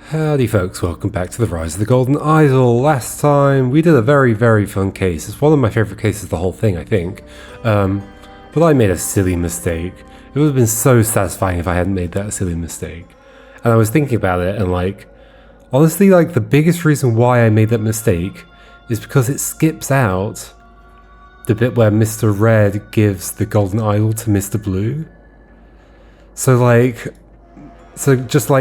Howdy folks, welcome back to the Rise of the Golden Idol. Last time we did a very fun case. It's one of my favourite cases of the whole thing, I think. But I made a silly mistake. It would have been so satisfying if I hadn't made that silly mistake. And I was thinking about it and honestly the biggest reason why I made that mistake is because it skips out the bit where Mr. Red gives the Golden Idol to Mr. Blue. So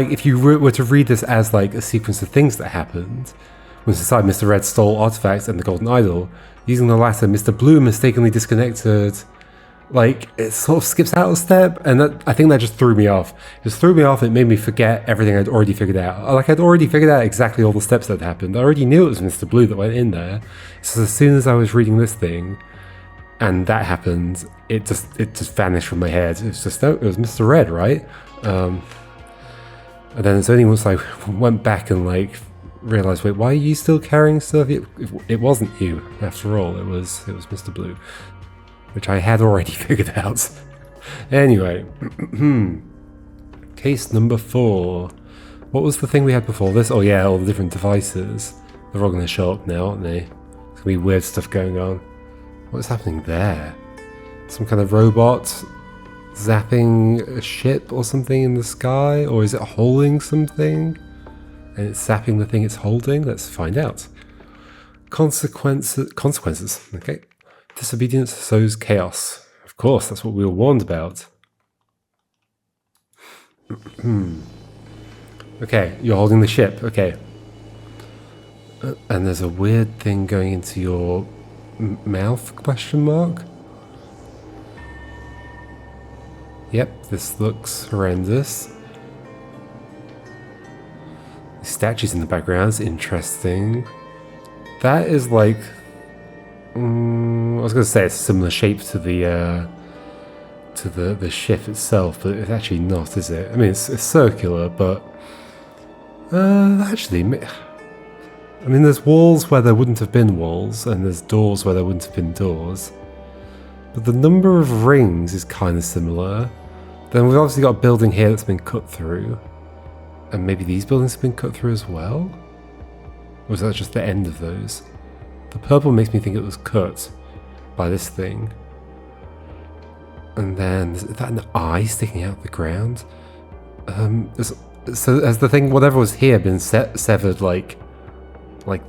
if you were to read this as a sequence of things that happened, when inside Mr. Red stole artifacts and the Golden Idol, using the latter, Mr. Blue mistakenly disconnected, it sort of skips out a step, and I think that just threw me off. It just threw me off, it made me forget everything I'd already figured out. I'd already figured out exactly all the steps that happened. I already knew it was Mr. Blue that went in there. So as soon as I was reading this thing, and that happened, it just vanished from my head. It's just, no, it was Mr. Red, right? And then it's only once I went back and realized, wait, why are you still carrying stuff? It wasn't you, after all. It was Mr. Blue, which I had already figured out. Anyway, case number 4. What was the thing we had before this? Oh yeah, all the different devices. They're all going to show up now, aren't they? There's going to be weird stuff going on. What's happening there? Some kind of robot zapping a ship or something in the sky? Or is it holding something and it's zapping the thing it's holding? Let's find out. Consequences. Okay. Disobedience sows chaos. Of course, that's what we were warned about. Okay, you're holding the ship. Okay. And there's a weird thing going into your mouth, question mark? Yep, this looks horrendous. The statues in the background is interesting. That is I was going to say it's a similar shape to the ship itself, but it's actually not, is it? I mean, it's circular, but actually, I mean, there's walls where there wouldn't have been walls, and there's doors where there wouldn't have been doors. But the number of rings is kind of similar. Then we've obviously got a building here that's been cut through. And maybe these buildings have been cut through as well? Or is that just the end of those? The purple makes me think it was cut by this thing. And then, is that an eye sticking out of the ground? So has the thing, whatever was here, been severed like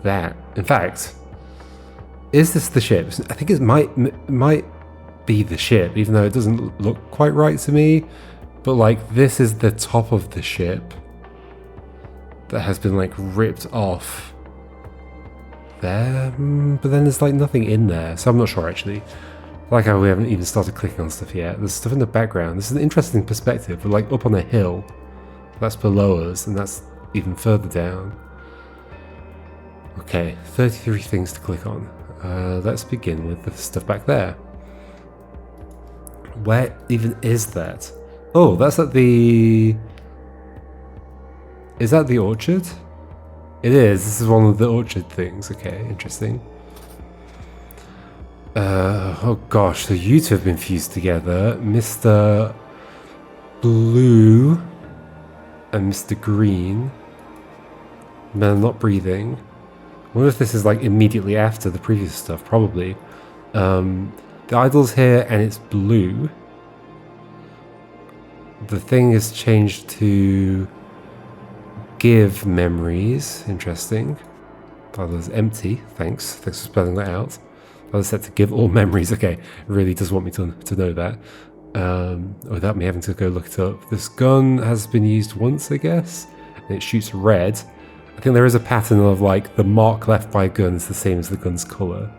that? In fact, is this the ship? I think it might be the ship, even though it doesn't look quite right to me. But this is the top of the ship that has been ripped off there. But then there's nothing in there, so I'm not sure actually. How we haven't even started clicking on stuff yet. There's stuff in the background. This is an interesting perspective. We're up on a hill. That's below us, and that's even further down. Okay, 33 things to click on. Let's begin with the stuff back there. Where even is that? Oh, that's at the... Is that the orchard? It is. This is one of the orchard things. Okay, interesting. Oh gosh, so you two have been fused together. Mr. Blue and Mr. Green. Men not breathing. I wonder if this is immediately after the previous stuff. Probably. The idol's here and it's blue. The thing is changed to give memories. Interesting. The other's empty. Thanks for spelling that out. The other's set to give all memories. Okay, it really does want me to know that. Without me having to go look it up. This gun has been used once, I guess. And it shoots red. I think there is a pattern of the mark left by a gun is the same as the gun's colour.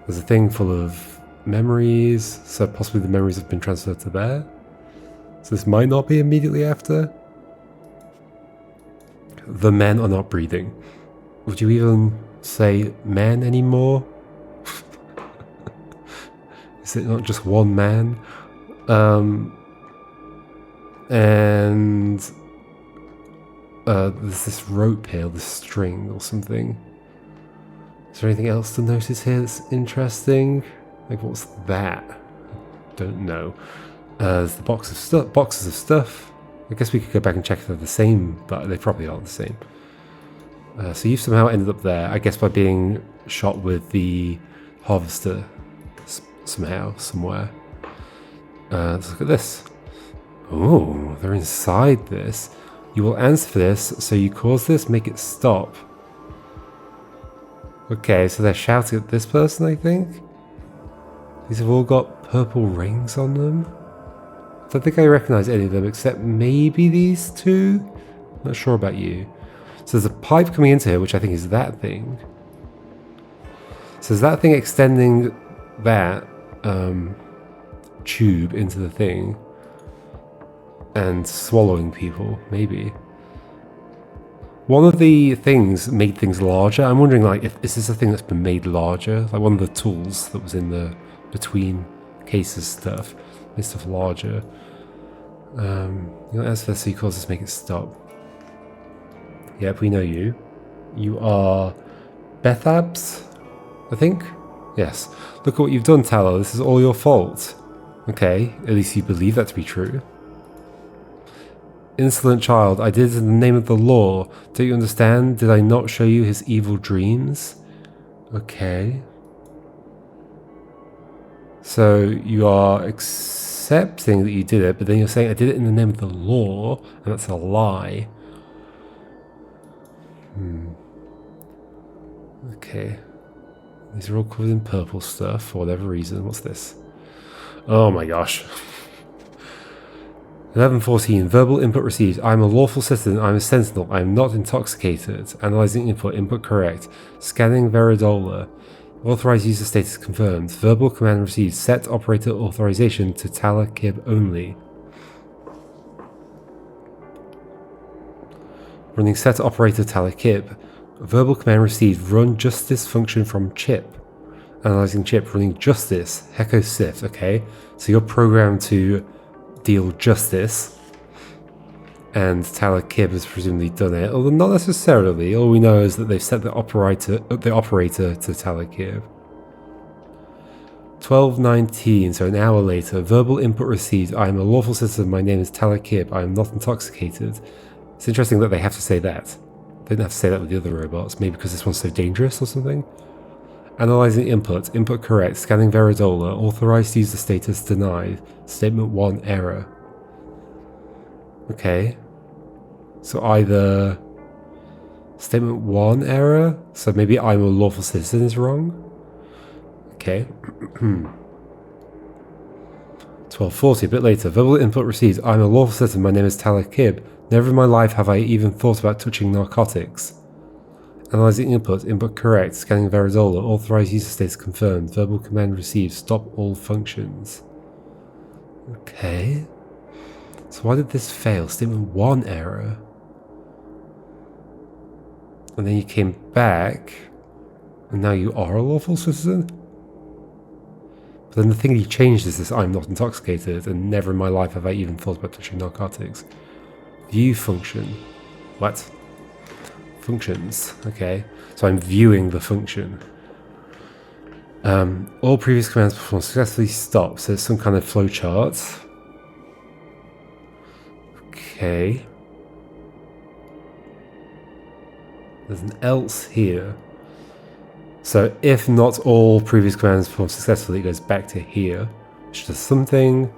There's a thing full of memories, so possibly the memories have been transferred to there. So this might not be immediately after. The men are not breathing. Would you even say men anymore? Is it not just one man? And there's this rope here, this string or something. Is there anything else to notice here that's interesting? What's that? Don't know. There's the boxes of stuff. I guess we could go back and check if they're the same, but they probably aren't the same. So you've somehow ended up there, I guess by being shot with the harvester somehow, somewhere. Let's look at this. Oh, they're inside this. You will answer for this, so you cause this, make it stop. Okay, so they're shouting at this person, I think? These have all got purple rings on them. I don't think I recognize any of them except maybe these two. Not sure about you. So there's a pipe coming into here, which I think is that thing. So is that thing extending that tube into the thing and swallowing people? Maybe. One of the things made things larger. I'm wondering, like, is this a thing that's been made larger? Like one of the tools that was in the between cases stuff made stuff larger. As for this, so you cause this, make it stop. Yep, we know you. You are Bethabs, I think? Yes. Look at what you've done, Tallow. This is all your fault. Okay, at least you believe that to be true. Insolent child, I did it in the name of the law. Don't you understand? Did I not show you his evil dreams? Okay. So you are accepting that you did it, but then you're saying I did it in the name of the law, and that's a lie. Okay. These are all covered in purple stuff for whatever reason. What's this? Oh my gosh. 11:14. Verbal input received. I am a lawful citizen. I am a sentinel. I am not intoxicated. Analyzing input. Input correct. Scanning Veridola. Authorized user status confirmed. Verbal command received. Set operator authorization to Tala Kib only. Running set operator Tala Kib. Verbal command received. Run justice function from chip. Analyzing chip. Running justice. Heko Sith. Okay. So you're programmed to deal justice. And Tala Kib has presumably done it. Although not necessarily. All we know is that they've set the operator to Tala Kib. 12:19, so an hour later. Verbal input received. I am a lawful citizen. My name is Tala Kib. I am not intoxicated. It's interesting that they have to say that. They didn't have to say that with the other robots. Maybe because this one's so dangerous or something. Analyzing input. Input correct. Scanning Veridola. Authorized user status denied. Statement 1 error. Okay. So either statement 1 error. So maybe I'm a lawful citizen is wrong. Okay. 12:40, a bit later. Verbal input received. I'm a lawful citizen. My name is Tala Kib. Never in my life have I even thought about touching narcotics. Analyzing input. Input correct. Scanning Veridola. Authorized user status confirmed. Verbal command received. Stop all functions. Okay. So why did this fail? Statement 1 error. And then you came back. And now you are a lawful citizen? But then the thing you changed is this: I'm not intoxicated, and never in my life have I even thought about touching narcotics. View function. What? Functions. Okay. So I'm viewing the function. All previous commands performed successfully. Stop. So it's some kind of flowchart. Okay. There's an else here. So if not all previous commands performed successfully, it goes back to here, which does something.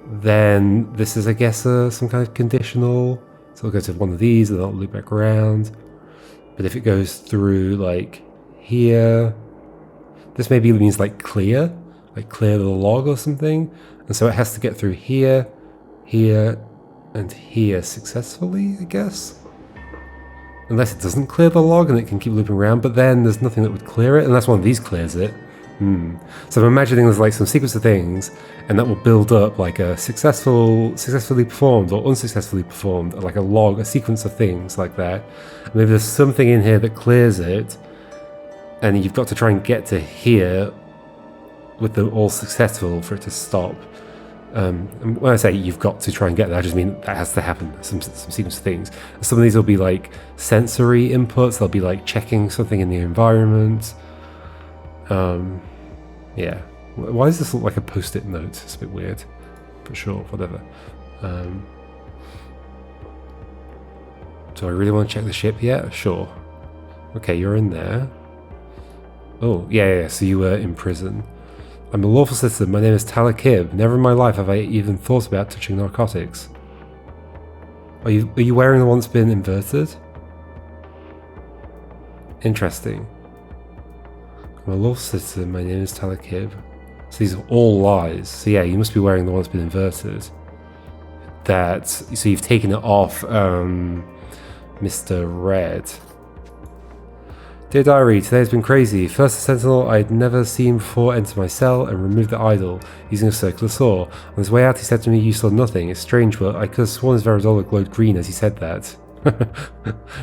Then this is, I guess, some kind of conditional. So it'll go to one of these and that'll loop back around. But if it goes through like here, this maybe means like clear the log or something. And so it has to get through here, here, and here successfully, I guess. Unless it doesn't clear the log and it can keep looping around, but then there's nothing that would clear it unless one of these clears it. So I'm imagining there's like some sequence of things, and that will build up like a successfully performed or unsuccessfully performed, like a log, a sequence of things like that. And maybe there's something in here that clears it, and you've got to try and get to here with them all successful for it to stop. And when I say you've got to try and get there, I just mean that has to happen, some sequence of things. Some of these will be like sensory inputs, they'll be like checking something in the environment. Yeah. Why does this look like a post-it note? It's a bit weird, but sure, whatever. Do I really want to check the ship yet? Sure. Okay, you're in there. Oh, yeah, so you were in prison. I'm a lawful citizen. My name is Talakib. Never in my life have I even thought about touching narcotics. Are you wearing the one that's been inverted? Interesting. I'm a lawful citizen. My name is Talakib. So these are all lies. So yeah, you must be wearing the one that's been inverted. So you've taken it off, Mr. Red. Dear Diary, today's been crazy. First, a sentinel I'd never seen before entered my cell and removed the idol using a circular saw. On his way out, he said to me, "You saw nothing." It's strange, but I could have sworn his Veridola glowed green as he said that.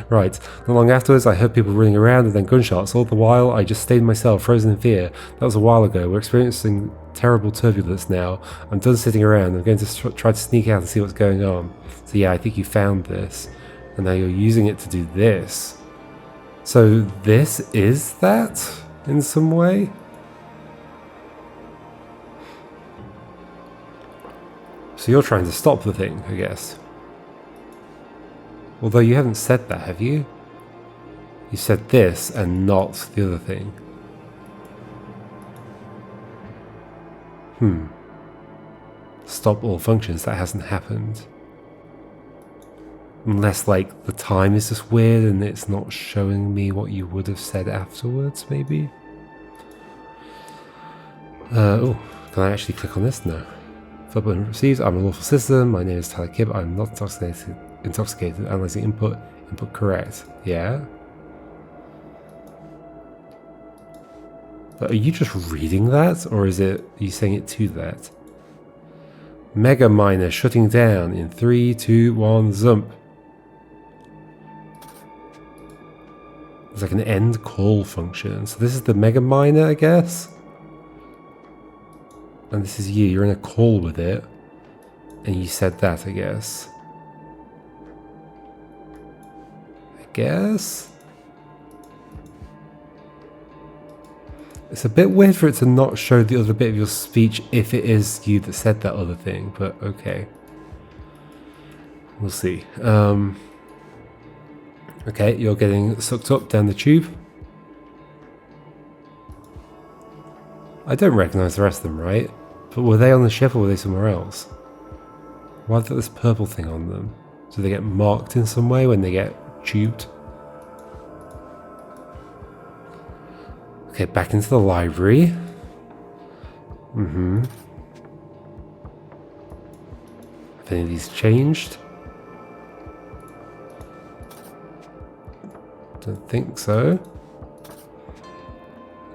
Right. Not long afterwards, I heard people running around and then gunshots. All the while, I just stayed in my cell, frozen in fear. That was a while ago. We're experiencing terrible turbulence now. I'm done sitting around. I'm going to try to sneak out and see what's going on. So yeah, I think you found this. And now you're using it to do this. So this is that in some way? So you're trying to stop the thing, I guess. Although you haven't said that, have you? You said this and not the other thing. Stop all functions, that hasn't happened. Unless, like, the time is just weird and it's not showing me what you would have said afterwards, maybe? Oh, can I actually click on this? No. Flip button received. I'm a lawful citizen. My name is Talakib. I'm not intoxicated. Analyzing input. Input correct. Yeah? But are you just reading that? Or are you saying it to that? Mega miner shutting down in 3, 2, 1, zump. It's like an end call function. So this is the mega miner, I guess? And this is you. You're in a call with it. And you said that, I guess. It's a bit weird for it to not show the other bit of your speech if it is you that said that other thing, but okay. We'll see. Okay, you're getting sucked up down the tube. I don't recognize the rest of them, right? But were they on the ship or were they somewhere else? Why have they got this purple thing on them? Do they get marked in some way when they get tubed? Okay, back into the library. Have any of these changed? Don't think so.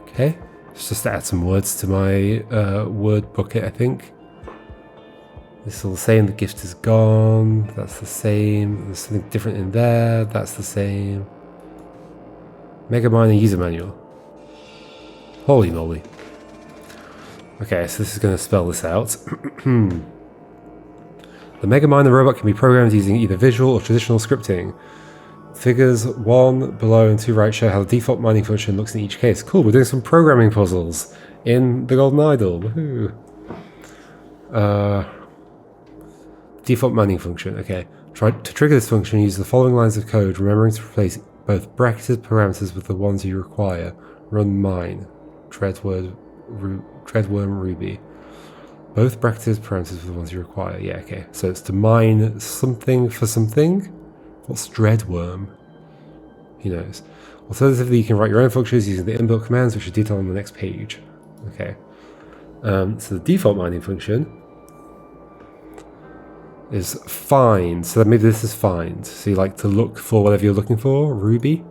Okay, let's just add some words to my word bucket, I think. This is all the same, the gift is gone, that's the same, there's something different in there, that's the same. Mega Miner user manual. Holy moly. Okay, so this is going to spell this out. The Mega Miner robot can be programmed using either visual or traditional scripting. Figures 1 below and 2 right show how the default mining function looks in each case. Cool, we're doing some programming puzzles in the Golden Idol. Woohoo. Default mining function, okay. To trigger this function, use the following lines of code, remembering to replace both bracketed parameters with the ones you require. Run mine. Dreadworm Ruby. Both bracketed parameters with the ones you require. Yeah, okay. So it's to mine something for something. What's Dreadworm? Who knows? Alternatively, you can write your own functions using the inbuilt commands, which are detailed on the next page. Okay. So the default mining function is find. So maybe this is find. So you like to look for whatever you're looking for. Ruby.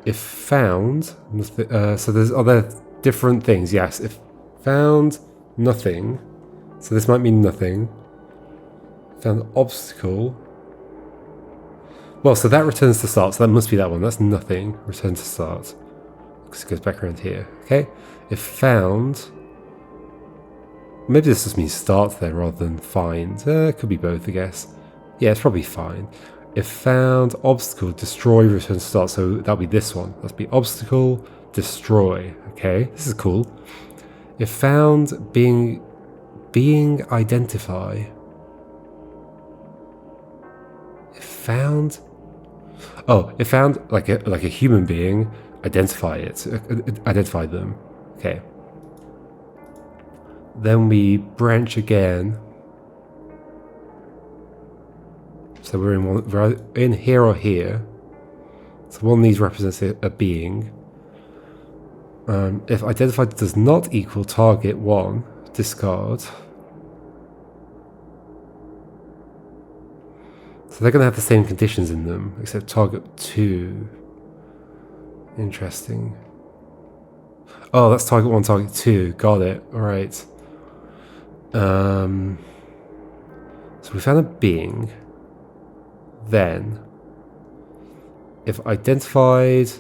If found, so there's other different things. Yes, if found nothing, so this might mean nothing. Found obstacle. Well, so that returns to start, so that must be that one. That's nothing. Return to start. Because it goes back around here. Okay. If found, maybe this just means start there rather than find. It could be both, I guess. Yeah, it's probably find. If found, obstacle, destroy, return to start. So that'll be this one. That'll be obstacle, destroy. Okay, this is cool. If found, being identify. found... Oh, it found like a human being, identified them. Okay. Then we branch again. So we're in here or here. So one of these represents a being. If identified does not equal target 1, discard. So they're going to have the same conditions in them, except target 2. Interesting. Oh, that's target 1, target 2. Got it. Alright. So we found a being. Then, if identified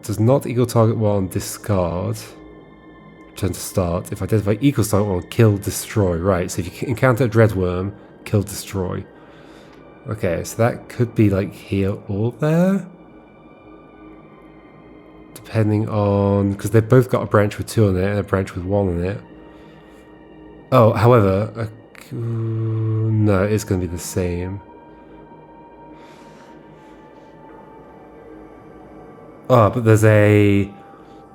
does not equal target 1, discard. Return to start. If identified equals target 1, kill, destroy. Right, so if you encounter a dreadworm, kill, destroy. Okay, so that could be like here or there. Depending on... because they've both got a branch with 2 on it and a branch with 1 on it. Oh, however... no, it's going to be the same. Oh, but there's a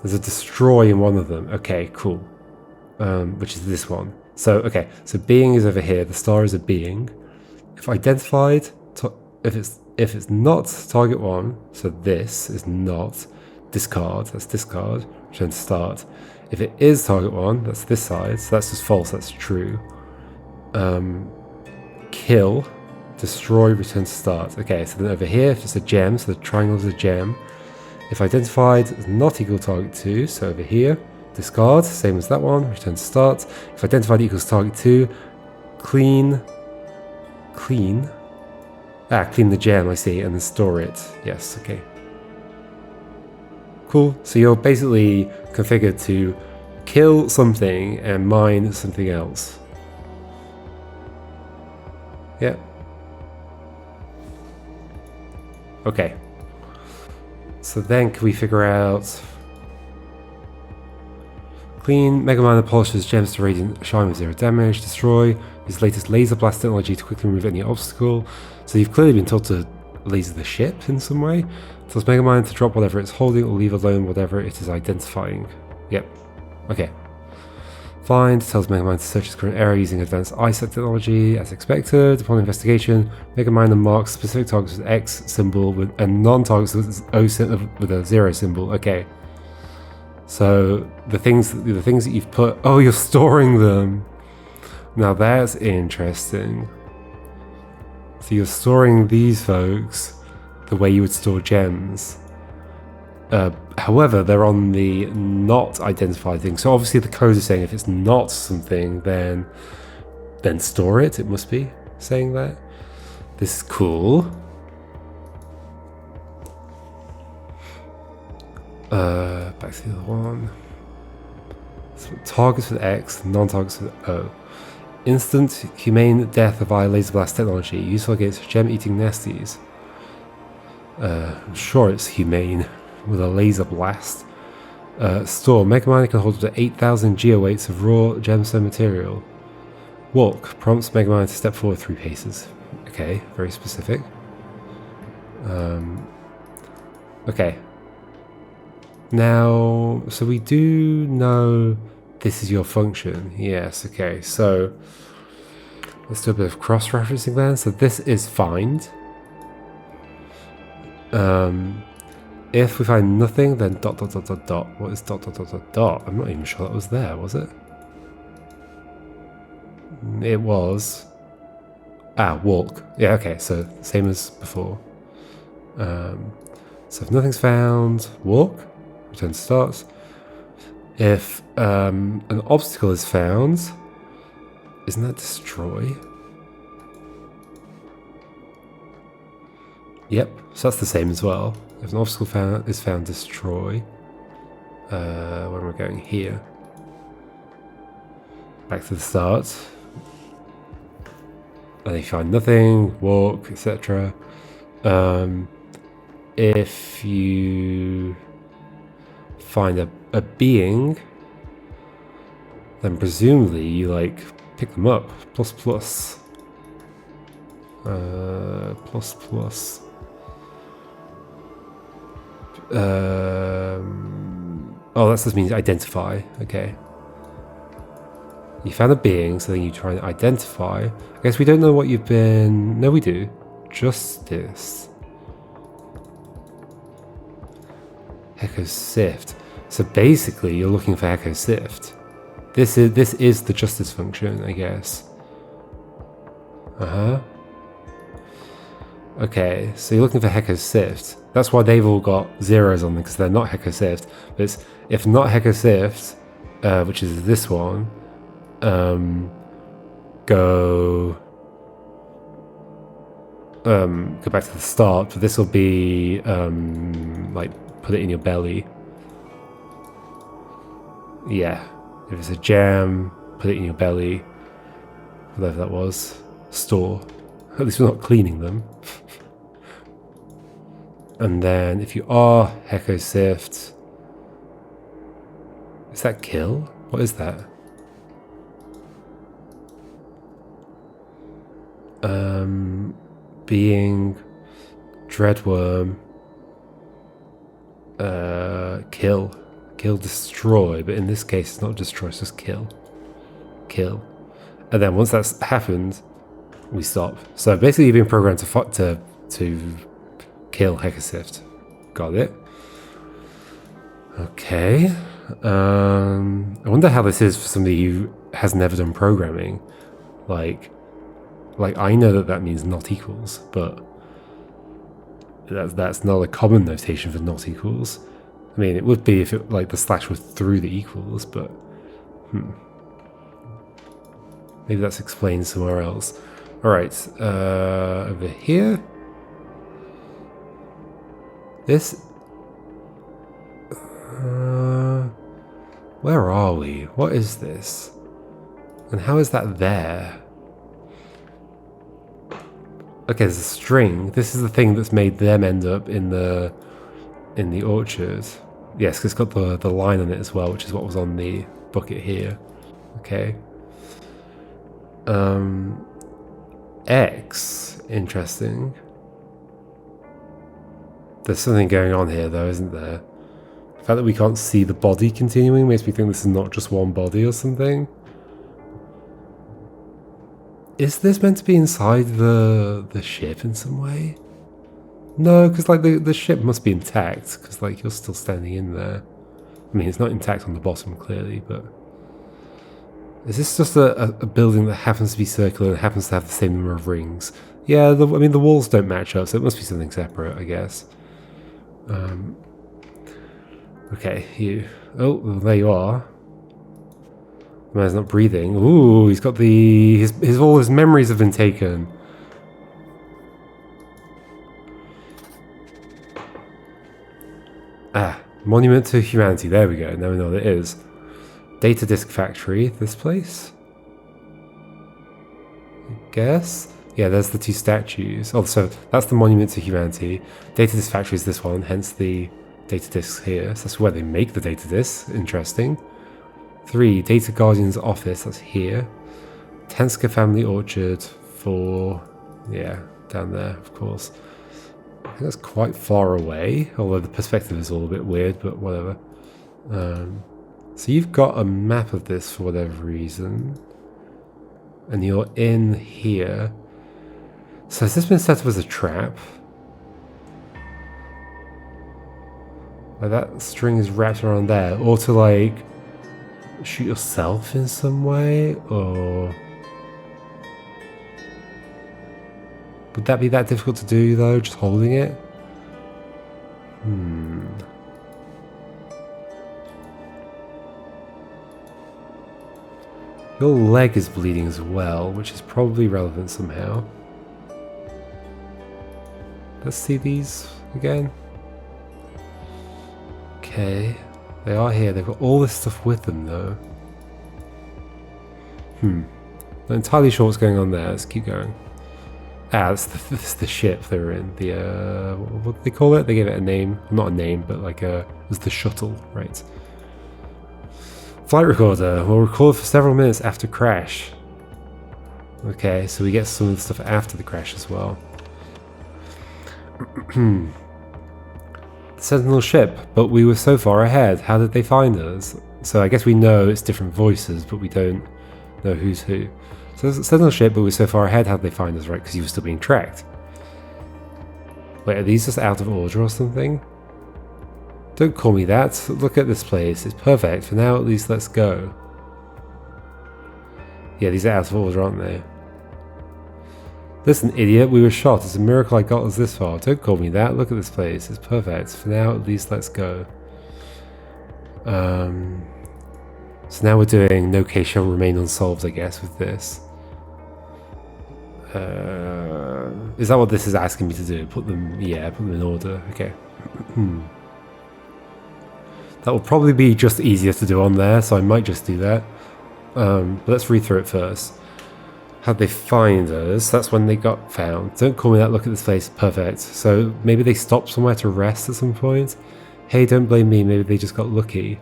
destroy in one of them. Okay, cool. Which is this one. So, okay, so being is over here. The star is a being. If identified, if it's not target 1, so this is not, discard, that's discard, return to start. If it is target 1, that's this side, so that's just false, that's true. Kill, destroy, return to start. Okay, so then over here, if it's a gem, so the triangle is a gem. If identified is not equal target 2, so over here, discard, same as that one, return to start. If identified equals target 2, clean the gem, I see, and then store it. Yes, okay. Cool, so you're basically configured to kill something and mine something else. Yeah. Okay. So then can we figure out... Clean, Mega Miner polishes gems to radiant shine with 0 damage, destroy, use latest laser blast technology to quickly remove any obstacle. So you've clearly been told to laser the ship in some way. Tells Mega Miner to drop whatever it's holding or leave alone whatever it is identifying. Yep. Okay. Find tells Mega Miner to search its current area using advanced eyesight technology as expected. Upon investigation, Mega Miner marks specific targets with X symbol and non-targets with with a 0 symbol. Okay. So the things that you've put... Oh, you're storing them. Now that's interesting. So you're storing these folks the way you would store gems. However, they're on the not identified thing. So obviously the code is saying if it's not something, then store it. It must be saying that. This is cool. Back to the other one. So targets with X, non-targets with O. Instant humane death via laser blast technology, useful against gem-eating nasties. I'm sure it's humane with a laser blast. Store. Mega Miner can hold up to 8,000 geoweights of raw gemstone material. Walk. Prompts Mega Miner to step forward 3 paces. Okay, very specific. Okay. Now, so we do know this is your function. Yes, okay. So let's do a bit of cross-referencing then. So this is find. If we find nothing, then ... What is ... I'm not even sure that was there, was it? It was... walk. Yeah, okay, so same as before. So if nothing's found, walk, return to start. If an obstacle is found, isn't that destroy? Yep, so that's the same as well. If an obstacle is found, destroy. Where am I going? Here. Back to the start. And if you find nothing, walk, etc. If you find a being, then presumably you like pick them up. ++. Plus plus. Oh, that just means identify. Okay. You found a being, so then you try and identify. I guess we don't know what you've been... No, we do. Justice. Echo Sift. So basically, you're looking for Echo Sift. This is the justice function, I guess. Okay, so you're looking for Hecko Sift. That's why they've all got zeros on them, because they're not Hecko Sift. But it's, if not Hecko Sift, which is this one, go back to the start. But this will be like put it in your belly. Yeah, if it's a jam, put it in your belly. Whatever that was. Store. At least we're not cleaning them. And then if you are Hecko Sift, is that kill? What is that? Being Dreadworm, kill. Kill, destroy, but in this case it's not destroy, it's just kill. Kill. And then once that's happened, we stop. So basically you've been programmed to kill Hecko Sift. Got it. Okay. I wonder how this is for somebody who has never done programming. Like I know that means not equals, but that's not a common notation for not equals. I mean, it would be if it, like the slash was through the equals, but maybe that's explained somewhere else. All right, over here. This. Where are we? What is this? And how is that there? Okay, there's a string. This is the thing that's made them end up in the orchard. Yes, 'cause it's got the line on it as well, which is what was on the bucket here. Okay. X. Interesting. There's something going on here though, isn't there? The fact that we can't see the body continuing makes me think this is not just one body or something. Is this meant to be inside the ship in some way? No, because like the ship must be intact, because like you're still standing in there. I mean, it's not intact on the bottom clearly, but is this just a building that happens to be circular and happens to have the same number of rings? Yeah, I mean the walls don't match up, so it must be something separate, I guess. Okay, you. Oh, well, there you are. The man's not breathing. Ooh, he's got his all his memories have been taken. Ah, Monument to Humanity. There we go. Now we know what it is. Data Disk Factory. This place? I guess? Yeah, there's the two statues. Oh, so that's the Monument to Humanity. Data Disk Factory is this one, hence the data disks here. So that's where they make the data disks. Interesting. 3, Data Guardian's Office. That's here. Tanska Family Orchard. 4, yeah, down there, of course. I think that's quite far away, although the perspective is all a bit weird, but whatever. So you've got a map of this for whatever reason. And you're in here. So has this been set up as a trap? Like that string is wrapped around there. Or to like shoot yourself in some way? Or would that be that difficult to do though, just holding it? Your leg is bleeding as well, which is probably relevant somehow. Let's see these again. Okay, they are here. They've got all this stuff with them though. Not entirely sure what's going on there. Let's keep going. Ah, that's the ship they were in. The what do they call it? They gave it a name. Not a name, but like it was the shuttle, right? Flight recorder will record for several minutes after crash. Okay, so we get some of the stuff after the crash as well. Sentinel ship, but we were so far ahead. How did they find us? So I guess we know it's different voices, but we don't know who's who. So Sentinel ship, but we're so far ahead. How did they find us? Right, because you were still being tracked. Wait, are these just out of order or something? Don't call me that. Look at this place. It's perfect. For now, at least, let's go. Yeah, these are out of order, aren't they? Listen, idiot, we were shot. It's a miracle I got us this far. Don't call me that. Look at this place. It's perfect. For now, at least, let's go. So now we're doing no case shall remain unsolved, I guess, with this. Is that what this is asking me to do? Put them in order. Okay. That will probably be just easier to do on there, so I might just do that. But let's read through it first. How'd they find us? That's when they got found. Don't call me that. Look at this place. Perfect. So maybe they stopped somewhere to rest at some point. Hey, don't blame me. Maybe they just got lucky.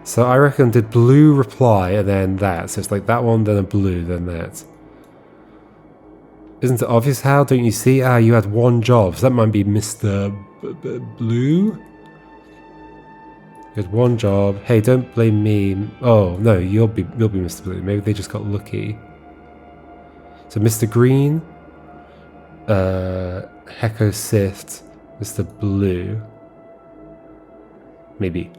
So I reckon did blue reply and then that. So it's like that one, then a blue, then that. Isn't it obvious how? Don't you see? Ah, you had one job. So that might be Mr. Blue? You had one job. Hey, don't blame me. Oh, no, you'll be Mr. Blue. Maybe they just got lucky. So Mr. Green, Hecko Sift, Mr. Blue. Maybe.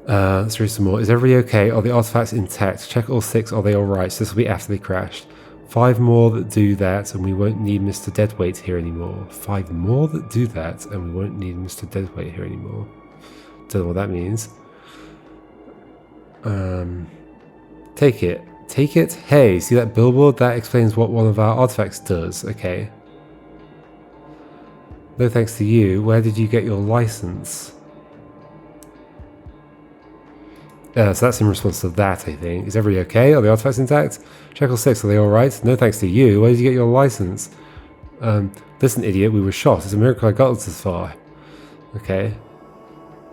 Let's read some more. Is everybody okay? Are the artifacts intact? Check all 6. Are they alright? So this will be after they crashed. 5 more that do that, and we won't need Mr. Deadweight here anymore. 5 more that do that, and we won't need Mr. Deadweight here anymore. Don't know what that means. Take it. Take it? Hey, see that billboard? That explains what one of our artifacts does. Okay. No thanks to you. Where did you get your license? So that's in response to that, I think. Is everybody okay? Are the artifacts intact? Check all 6. Are they alright? No thanks to you. Where did you get your license? Listen, idiot. We were shot. It's a miracle I got us this far. Okay.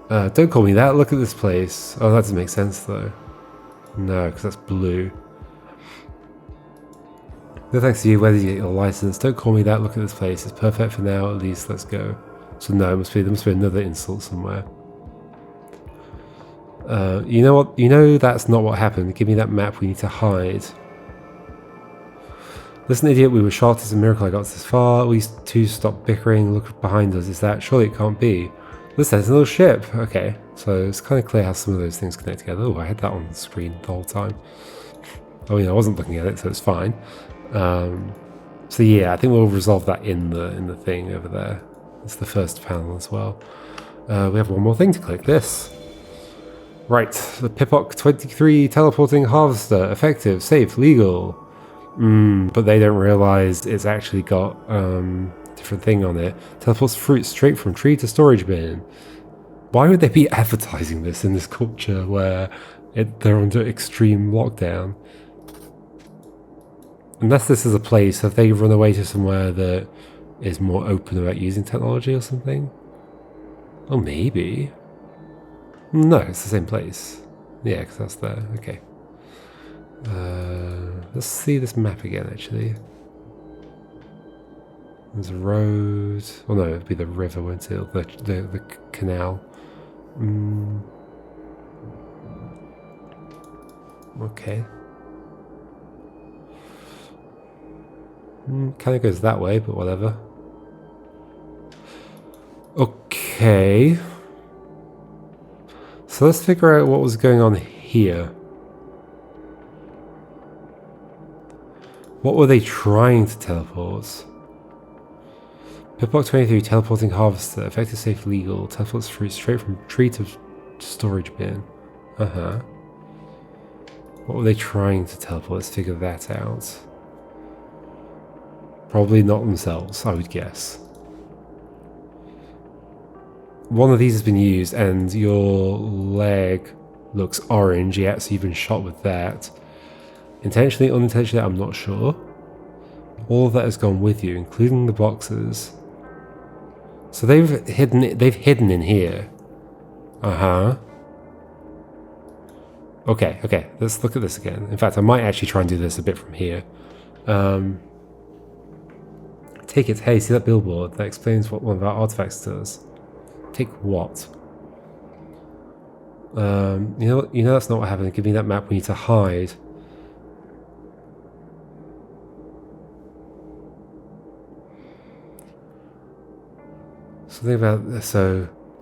Don't call me that. Look at this place. Oh, that doesn't make sense, though. No, because that's blue. No thanks to you. Where did you get your license? Don't call me that. Look at this place. It's perfect for now. At least, let's go. So no, there must be another insult somewhere. You know what? You know that's not what happened. Give me that map. We need to hide. Listen, idiot. We were shot. It's a miracle I got this far. At least 2 stop bickering. Look behind us. Is that? Surely it can't be. Listen, it's a little ship. Okay, so it's kind of clear how some of those things connect together. Oh, I had that on the screen the whole time. I mean, I wasn't looking at it, so it's fine. So yeah, I think we'll resolve that in the thing over there. It's the first panel as well. We have one more thing to click. This. Right, the Pipoc 23 teleporting harvester, effective, safe, legal. But they don't realize it's actually got different thing on it. Teleports fruit straight from tree to storage bin. Why would they be advertising this in this culture where they're under extreme lockdown? Unless this is a place, have they run away to somewhere that is more open about using technology or something? Oh, maybe. No, it's the same place. Yeah, because that's there. Okay. Let's see this map again, actually. There's a road. Oh no, it'd be the river, won't it? The canal. Okay. Kind of goes that way, but whatever. Okay. So let's figure out what was going on here. What were they trying to teleport? Pipoc 23 teleporting harvester, effective, safe, legal. Teleports fruit straight from tree to storage bin. What were they trying to teleport? Let's figure that out. Probably not themselves, I would guess. One of these has been used and your leg looks orange, yeah, so you've been shot with that. Intentionally, unintentionally, I'm not sure. All of that has gone with you, including the boxes. So they've hidden in here. Okay, okay, let's look at this again. In fact, I might actually try and do this a bit from here. Take it. Hey, see that billboard? That explains what one of our artifacts does. Take what? You know that's not what happened. Give me that map. We need to hide. Something about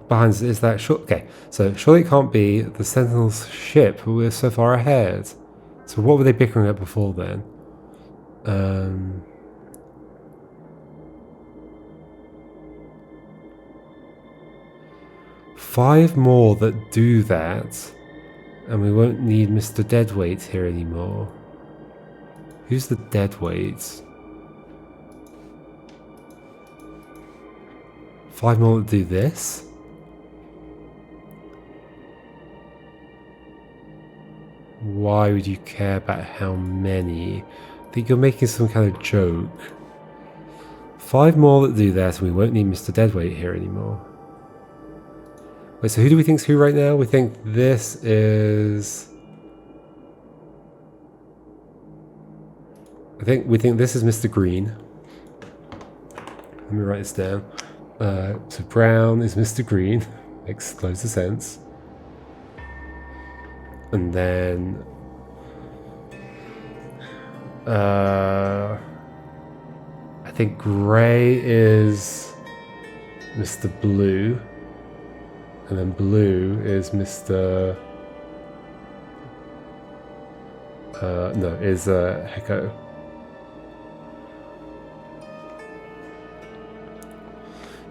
behind us is that short. Okay, so surely it can't be the Sentinel's ship. We're so far ahead. So what were they bickering at before then? 5 more that do that, and we won't need Mr. Deadweight here anymore. Who's the Deadweight? 5 more that do this? Why would you care about how many? I think you're making some kind of joke. 5 more that do that, and we won't need Mr. Deadweight here anymore. Wait, so who do we think's who right now? We think this is... we think this is Mr. Green. Let me write this down. So brown is Mr. Green. Makes loads of sense. And then... I think grey is Mr. Blue. And then blue is Mr... is Heko.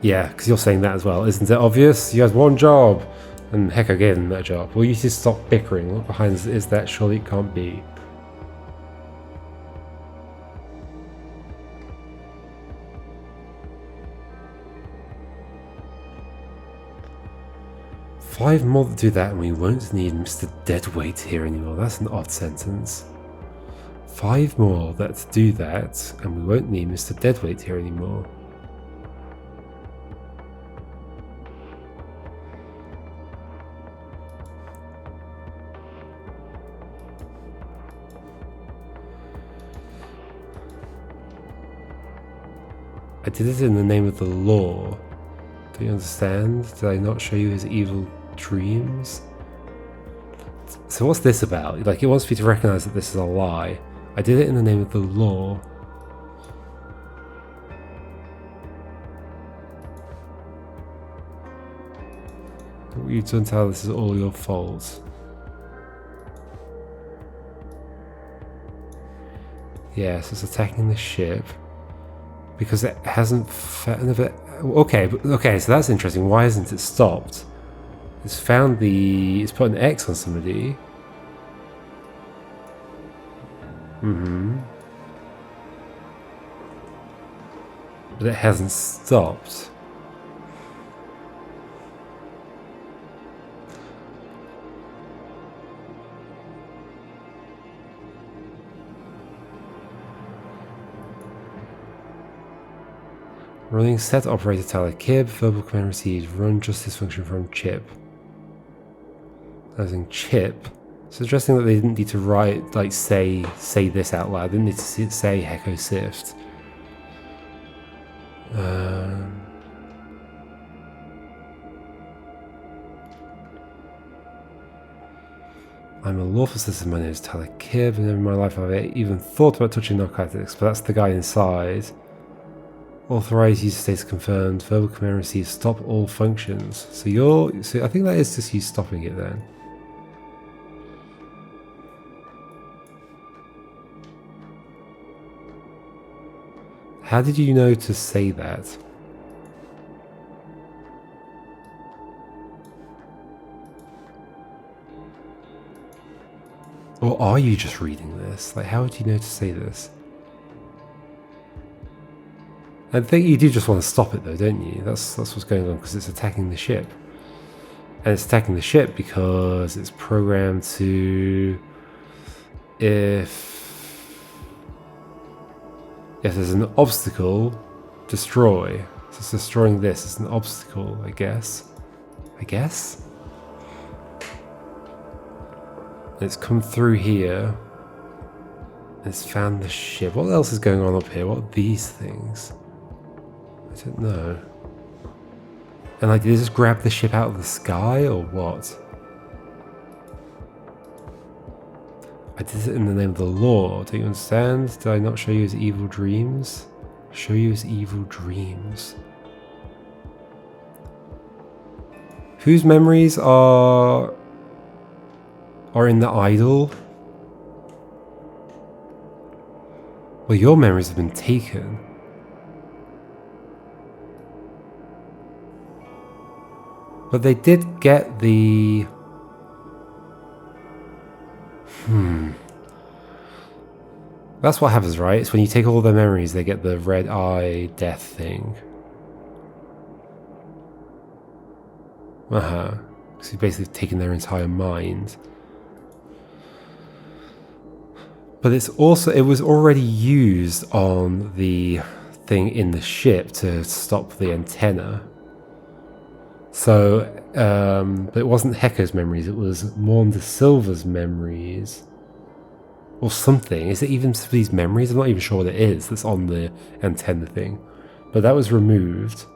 Yeah, because you're saying that as well. Isn't it obvious? You had one job, and Heko gave him that job. Well, you just stop bickering. What behind is that? Surely it can't be. Five more that do that, and we won't need Mr. Deadweight here anymore. That's an odd sentence. 5 more that do that, and we won't need Mr. Deadweight here anymore. I did it in the name of the law. Do you understand? Did I not show you his evil dreams? So what's this about? Like, it wants me to recognize that this is a lie. I did it in the name of the law. What you've done, tell this is all your fault. Yes, it's attacking the ship because it hasn't okay, so that's interesting. Why hasn't it stopped? It's found it's put an X on somebody. But it hasn't stopped. Running set operator Tyler Kib, verbal command received, run justice function from Chip. As in Chip. It's interesting that they didn't need to write, like, say this out loud. They didn't need to say Heko Sift. I'm a lawful citizen, my name is Tyler Kib, and in my life I've even thought about touching narcotics, but that's the guy inside. Authorized user status confirmed. Verbal command received. Stop all functions. So I think that is just you stopping it then. How did you know to say that? Or are you just reading this? Like, how would you know to say this? I think you do just want to stop it though, don't you? That's what's going on, because it's attacking the ship. And it's attacking the ship because it's programmed to... If there's an obstacle, destroy. So it's destroying this. It's an obstacle, I guess. It's come through here. It's found the ship. What else is going on up here? What are these things? I don't know. And like, did it just grab the ship out of the sky or what? I did it in the name of the law. Do you understand? Did I not show you his evil dreams? Show you his evil dreams. Whose memories are in the idol? Well, your memories have been taken. But they did get the... That's what happens, right? It's when you take all their memories, they get the red eye death thing. So you've basically taken their entire mind. But it's also, it was already used on the thing in the ship to stop the antenna. So, but it wasn't Hecker's memories, it was Morn de Silva's memories. Or something. Is it even these memories? I'm not even sure what it is that's on the antenna thing. But that was removed.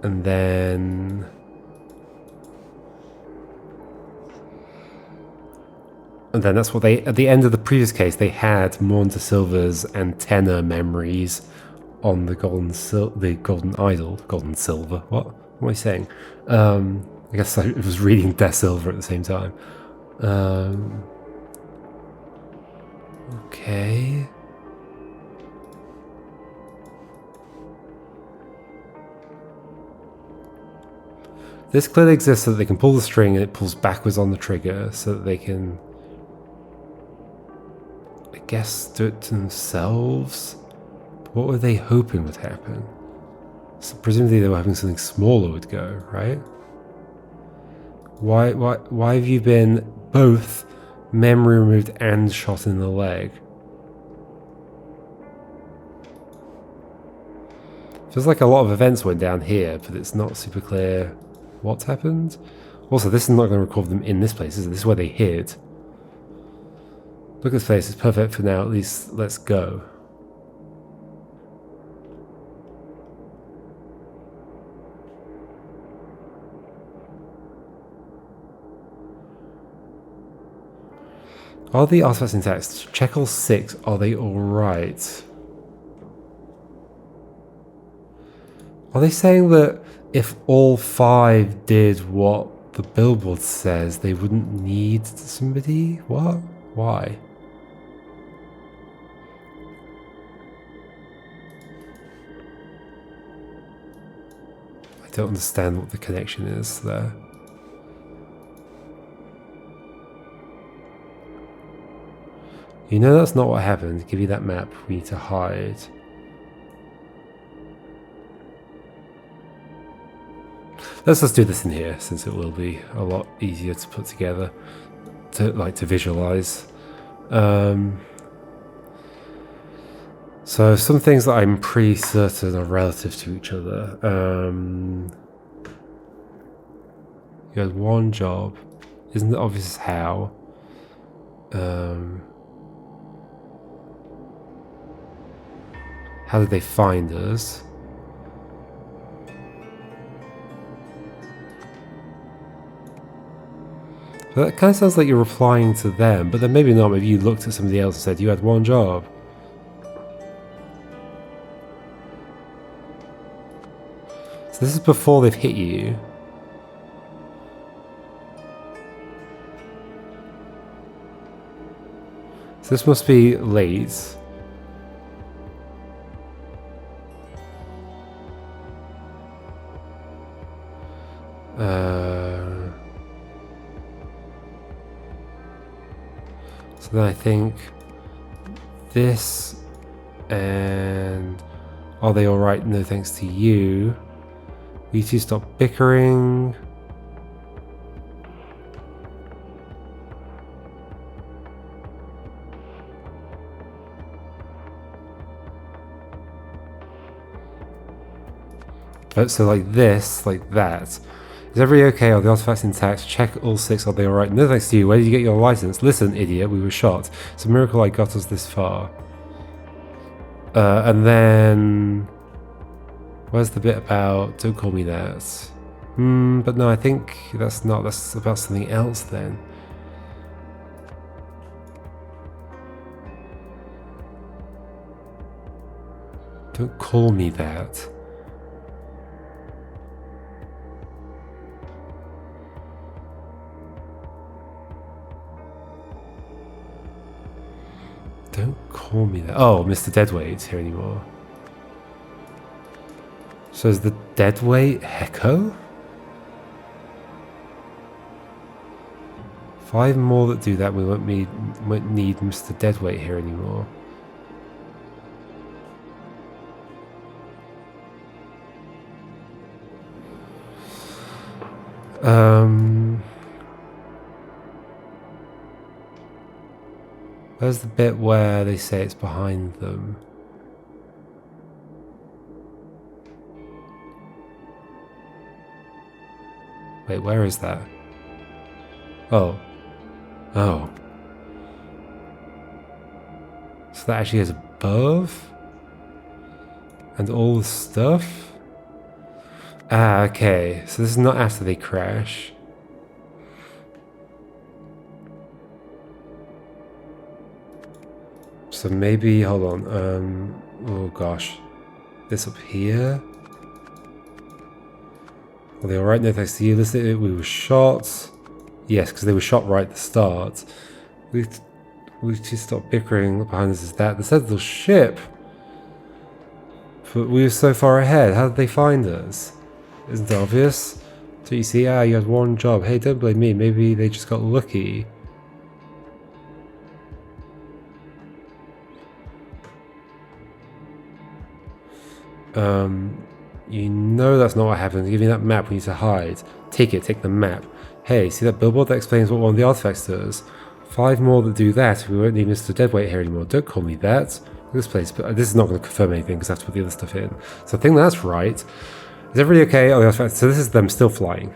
And then... that's what they... At the end of the previous case, they had Morn de Silva's antenna memories on the golden idol. Golden silver. What am I saying? I guess I was reading De Silva at the same time. Okay. This clearly exists so that they can pull the string and it pulls backwards on the trigger so that they can, I guess, do it to themselves. But what were they hoping would happen? So presumably they were hoping something smaller would go, right? Why have you been both memory removed and shot in the leg? Feels like a lot of events went down here, but it's not super clear what's happened. Also, this is not going to record them in this place, is it? This is where they hid. Look at this place, it's perfect for now, at least let's go. Are the artifacts intact? Check all 6, are they alright? Are they saying that if all 5 did what the billboard says, they wouldn't need somebody? What? Why? I don't understand what the connection is there. You know that's not what happened. Give you that map. We need to hide. Let's just do this in here, since it will be a lot easier to put together, to visualize. So some things that I'm pretty certain are relative to each other. You had one job. Isn't it obvious how? How did they find us? So that kind of sounds like you're replying to them, but then maybe not. Maybe you looked at somebody else and said you had one job. So this is before they've hit you. So this must be late. So then I think this and are they alright? No thanks to you. You two stop bickering. So like this, like that. Is everybody okay? Are the artifacts intact? Check all 6. Are they alright? No thanks to you. Where did you get your license? Listen, idiot, we were shot. It's a miracle I got us this far. And then... Where's the bit about... Don't call me that. But no, I think that's not... That's about something else then. Don't call me that. Don't call me that. Oh, Mr. Deadweight's here anymore. So is the Deadweight Hecko? 5 more that do that, we won't need Mr. Deadweight here anymore. Where's the bit where they say it's behind them? Wait, where is that? Oh. Oh. So that actually is above? And all the stuff? Ah, okay. So this is not after they crash. So maybe, hold on, oh gosh. This up here? Are they alright? No thanks to you. Listen, we were shot. Yes, because they were shot right at the start. We just stopped bickering. Look behind us is that. The sentinel ship! But we were so far ahead. How did they find us? Isn't it obvious? So you see, you had one job. Hey, don't blame me. Maybe they just got lucky. You know that's not what happened. Give me that map. We need to hide. Take it. Take the map. Hey, see that billboard that explains what one of the artifacts does? 5 more that do that. We won't need Mr. Deadweight here anymore. Don't call me that. This place, but this is not going to confirm anything because I have to put the other stuff in. So I think that's right. Is everybody okay? Oh, the artifacts. So this is them still flying.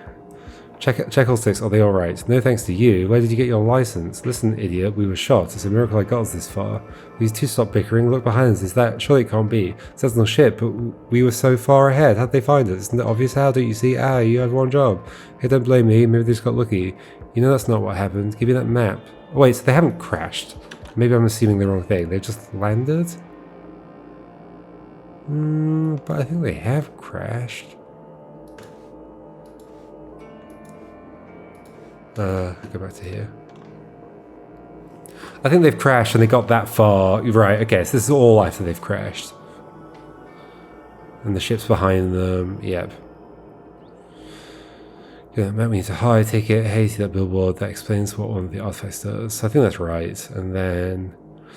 Check all 6. Are they alright? No thanks to you. Where did you get your license? Listen, idiot, we were shot. It's a miracle I got us this far. These two stopped bickering. Look behind us. Is that? Surely it can't be. Sentinel ship, but we were so far ahead. How'd they find us? Isn't it obvious? How? Don't you see? You had one job. Hey, don't blame me. Maybe they just got lucky. You know that's not what happened. Give me that map. Oh, wait, so they haven't crashed. Maybe I'm assuming the wrong thing. They just landed? But I think they have crashed. Go back to here. I think they've crashed and they got that far. Right, okay, so this is all after they've crashed. And the ship's behind them, yep. Yeah, that means a high ticket. Hey, see that billboard? That explains what one of the artifacts does. So I think that's right. And then...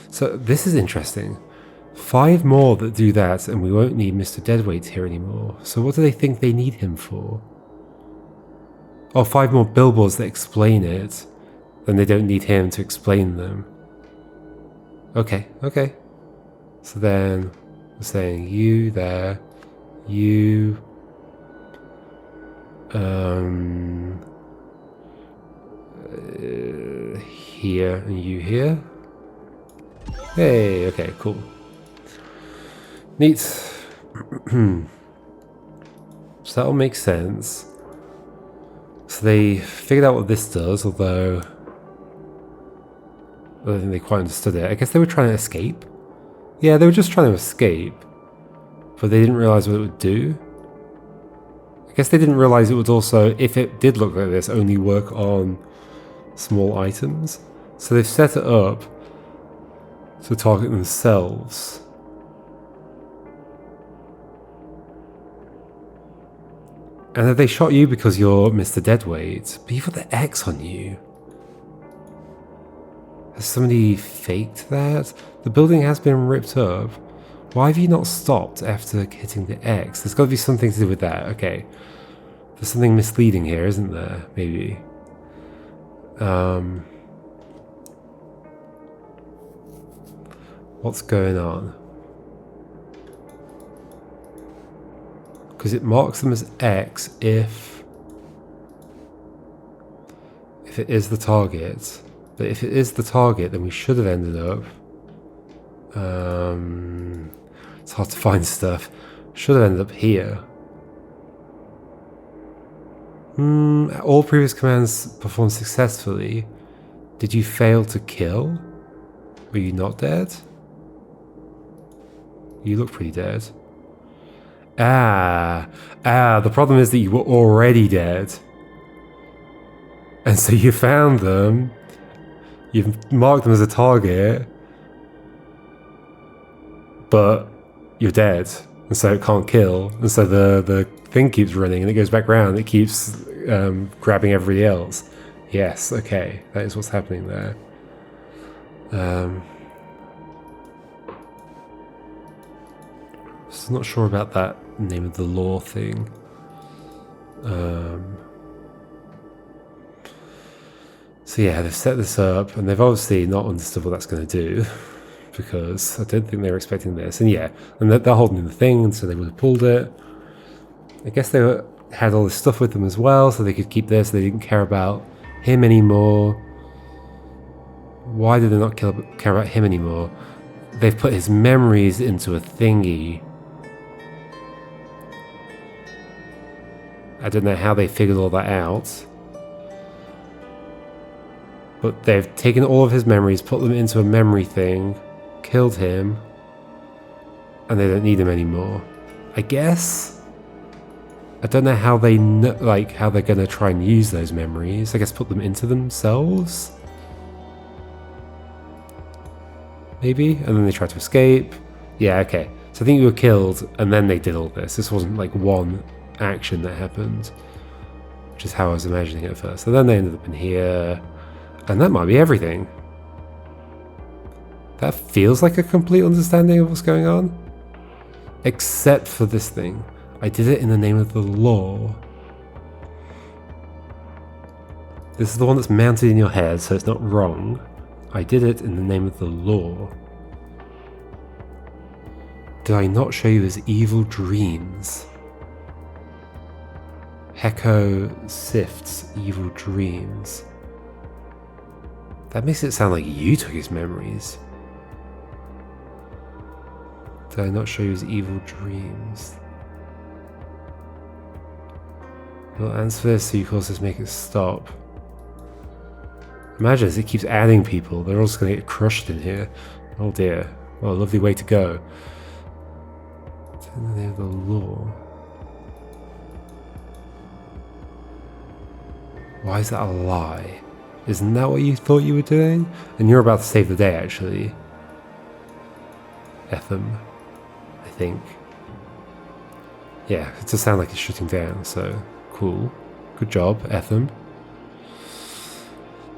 So this is interesting. 5 more that do that and we won't need Mr. Deadweight here anymore. So what do they think they need him for? Oh, 5 more billboards that explain it. Then they don't need him to explain them. Okay, okay. So then we're saying you there, you here and you here. Hey, okay, cool. Neat. So that'll make sense. So they figured out what this does, although I don't think they quite understood it. I guess they were trying to escape. Yeah, they were just trying to escape, but they didn't realize what it would do. I guess they didn't realize it would also, if it did look like this, only work on small items. So they've set it up to target themselves. And they shot you because you're Mr. Deadweight, but you've got the X on you. Has somebody faked that? The building has been ripped up. Why have you not stopped after hitting the X? There's got to be something to do with that. Okay. There's something misleading here, isn't there? Maybe. What's going on? Because it marks them as X if if it is the target. But if it is the target, then we should have ended up... it's hard to find stuff. Should have ended up here. All previous commands performed successfully. Did you fail to kill? Were you not dead? You look pretty dead. The problem is that you were already dead. And so you found them. You've marked them as a target. But you're dead. And so it can't kill. And so the thing keeps running and it goes back round. It keeps grabbing everybody else. Yes, okay. That is what's happening there. Just not sure about that name of the law thing. So yeah, they've set this up and they've obviously not understood what that's going to do, because I don't think they were expecting this. And yeah, and they're holding the thing, and so they would have pulled it. I guess they had all this stuff with them as well, so they could keep this. They didn't care about him anymore. Why did they not care about him anymore? They've put his memories into a thingy. I don't know how they figured all that out. But they've taken all of his memories, put them into a memory thing, killed him, and they don't need him anymore. I guess? I don't know how they how they're gonna try and use those memories. I guess put them into themselves? Maybe? And then they try to escape. Yeah, okay. So I think you were killed, and then they did all this. This wasn't like one action that happened, which is how I was imagining it at first. So then they ended up in here, and that might be everything. That feels like a complete understanding of what's going on. Except for this thing. I did it in the name of the law. This is the one that's mounted in your head, so it's not wrong. I did it in the name of the law. Did I not show you his evil dreams? Heko Sift's evil dreams. That makes it sound like you took his memories. Did I not show you his evil dreams? You'll answer this, so you cause this, make it stop. Imagine as it keeps adding people, they're all just going to get crushed in here. Oh dear. Well, a lovely way to go. In the name of the law. Why is that a lie? Isn't that what you thought you were doing? And you're about to save the day, actually. Etham, I think. Yeah, it does sound like it's shutting down, so cool. Good job, Etham.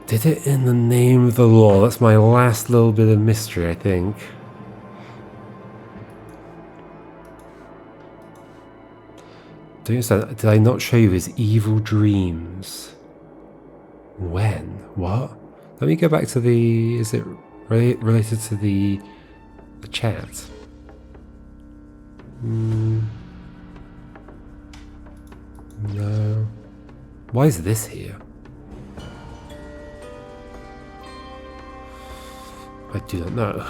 Did it in the name of the law. That's my last little bit of mystery, I think. Don't you understand? Did I not show you his evil dreams? When? What? Let me go back to the... Is it related to the chat? No. Why is this here? I do not know.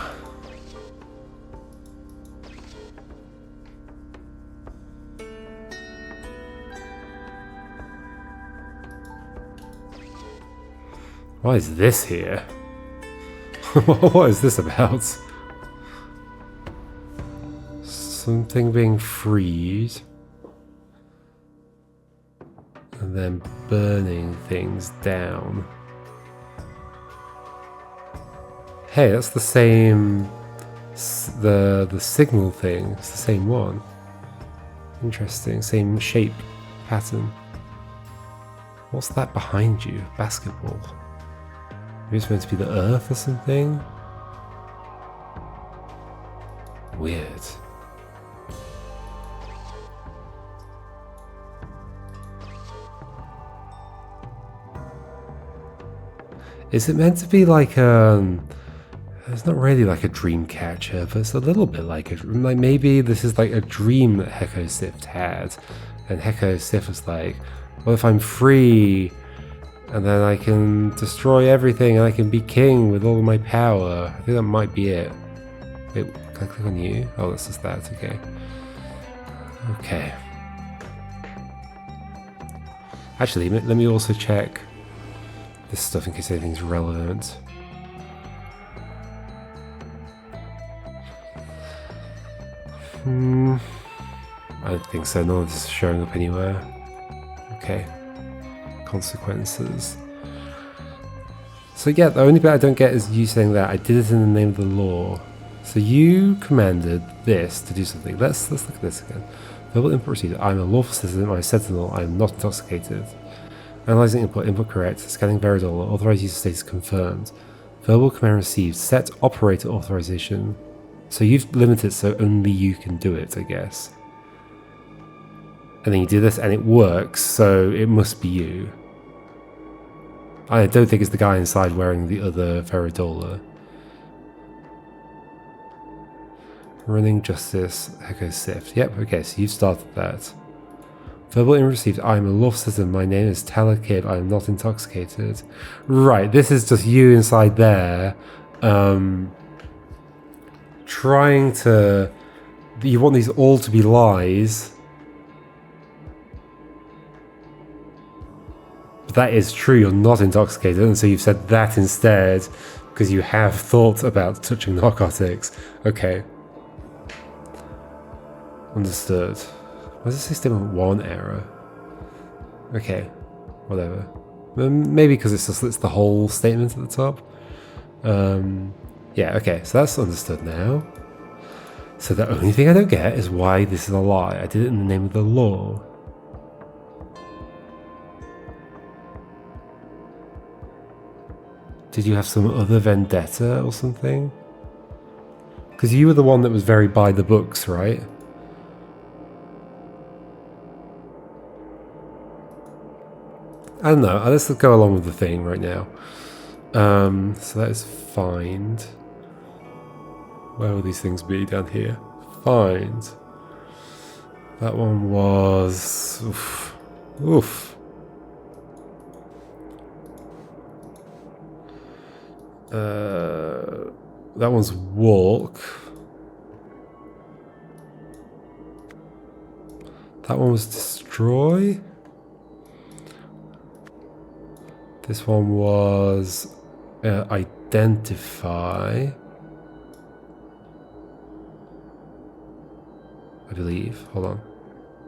Why is this here? What is this about? Something being freed. And then burning things down. Hey, that's the same... The signal thing. It's the same one. Interesting. Same shape pattern. What's that behind you? Basketball. Maybe it's meant to be the earth or something? Weird. Is it meant to be like it's not really like a dream catcher, but it's a little bit like like maybe this is like a dream that Heko Sift had, and Heko Sift was like, well, if I'm free And then I can destroy everything and I can be king with all of my power. I think that might be it. Wait, can I click on you? Oh, that's just that, okay. Okay. Actually, let me also check this stuff in case anything's relevant. I don't think so, none of this is showing up anywhere. Okay. Consequences. So yeah, the only bit I don't get is you saying that I did it in the name of the law. So you commanded this to do something. Let's look at this again. Verbal input received. I'm a lawful citizen. I'm a sentinel. I'm not intoxicated. Analyzing input. Input correct. Scanning Veridola. Authorized user status confirmed. Verbal command received. Set operator authorization. So you've limited so only you can do it, I guess. And then you do this and it works, so it must be you. I don't think it's the guy inside wearing the other Veridola. Running Justice, Echo Sift. Yep, okay, so you've started that. Verbal in received. I am a lawful citizen. My name is Tyler Kidd. I am not intoxicated. Right, this is just you inside there. Trying to... You want these all to be lies. But that is true, you're not intoxicated, and so you've said that instead because you have thought about touching narcotics. Okay. Understood. Why does it say statement 1 error? Okay. Whatever. Maybe because it's the whole statement at the top. Yeah, okay, so that's understood now. So the only thing I don't get is why this is a lie. I did it in the name of the law. Did you have some other vendetta or something? Because you were the one that was very by the books, right? I don't know. Let's go along with the thing right now. So that is find. Where will these things be? Down here. Find. That one was... Oof. Oof. That one's walk. That one was destroy. This one was identify. I believe. Hold on.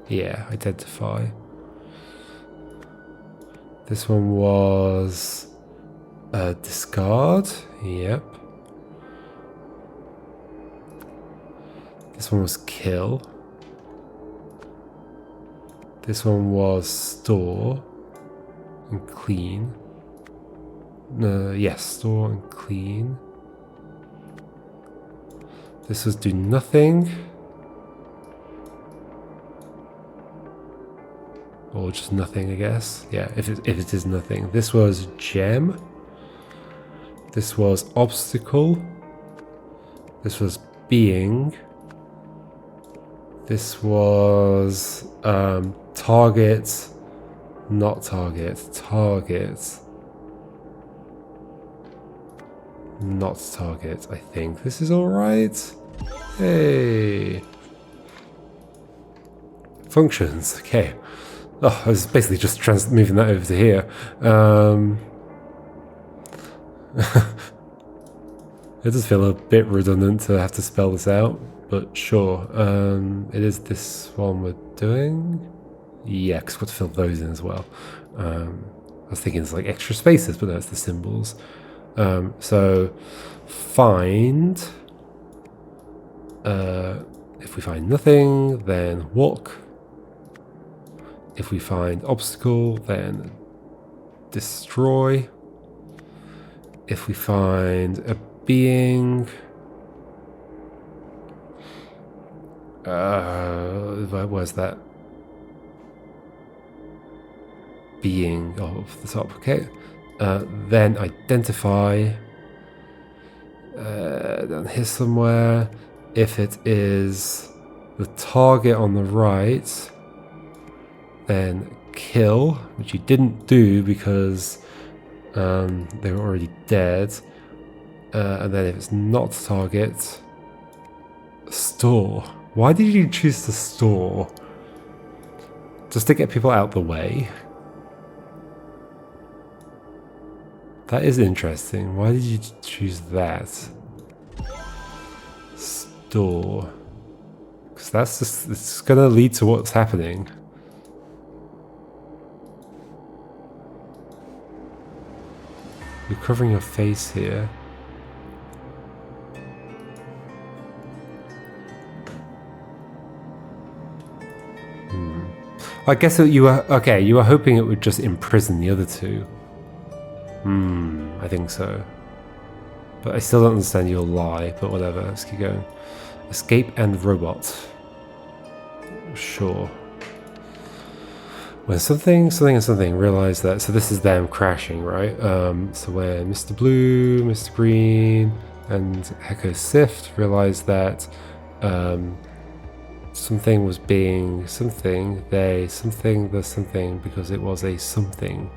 Yeah, identify. This one was discard. Yep. This one was kill. This one was store and clean. Yes, store and clean. This was do nothing. Or just nothing, I guess. Yeah, if it is nothing. This was gem. This was obstacle. This was being. This was target. Not target. Target. Not target, I think. This is alright. Hey. Functions. Okay. Oh, I was basically just moving that over to here. It does feel a bit redundant to have to spell this out, but sure. It is this one we're doing. Yeah, because we've got to fill those in as well. I was thinking it's like extra spaces, but no, it's the symbols. So find. If we find nothing, then walk. If we find obstacle, then destroy. If we find a being, where's that? Being off the top, okay. Then identify, down here somewhere. If it is the target on the right, then kill, which you didn't do because they were already dead. And then if it's not target, store. Why did you choose to store? Just to get people out the way. That is interesting. Why did you choose that? Store. Because that's just, it's gonna lead to what's happening. You're covering your face here. I guess that you were, okay, you were hoping it would just imprison the other two. I think so. But I still don't understand your lie, but whatever, let's keep going. Escape and robot. Sure. When something and something realize that, so this is them crashing, right? So when Mr. Blue, Mr. Green, and Echo Sift realize that something was being something, the something because it was a something.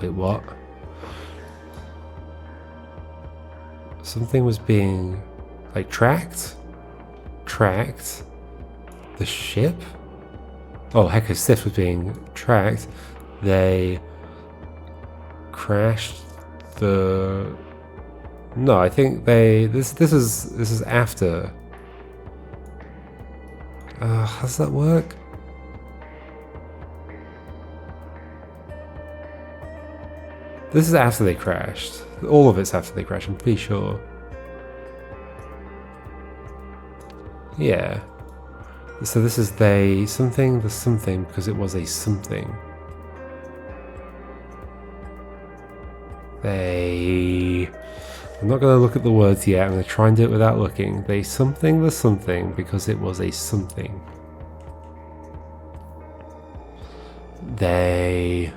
Wait, what? Something was being, like, tracked? Tracked? The ship? Oh, Echo Sift was being tracked. They crashed the... No, I think they... This is after... how does that work? This is after they crashed. All of it's after they crashed, I'm pretty sure. Yeah. So this is the something because it was a something. They... I'm not going to look at the words yet, I'm going to try and do it without looking. They something because it was a something. They...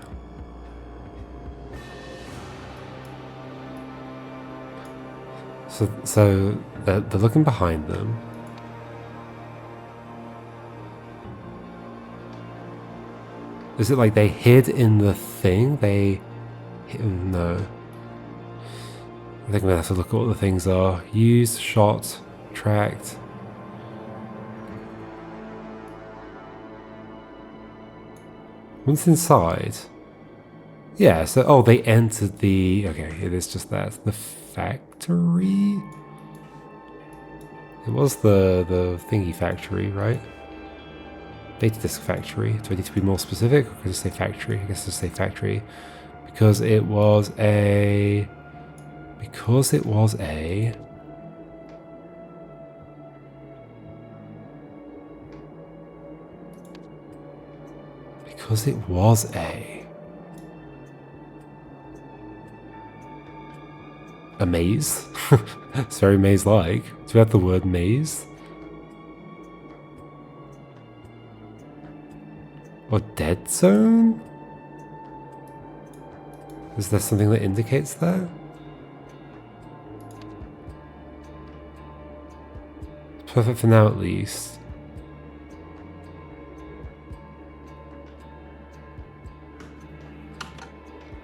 So they're looking behind them. Is it like they hid in the thing? No. I think I'm gonna have to look at what the things are. Used, shot, tracked. Once inside. Yeah, so, oh, they entered the, okay, it is just that. The factory? It was the thingy factory, right? Data disk factory. Do I need to be more specific? Or can I just say factory? I guess just say factory. Because it was a... Because it was a... Because it was a... A maze? It's very maze-like. Do we have the word maze? Or dead zone? Is there something that indicates that? Perfect for now, at least.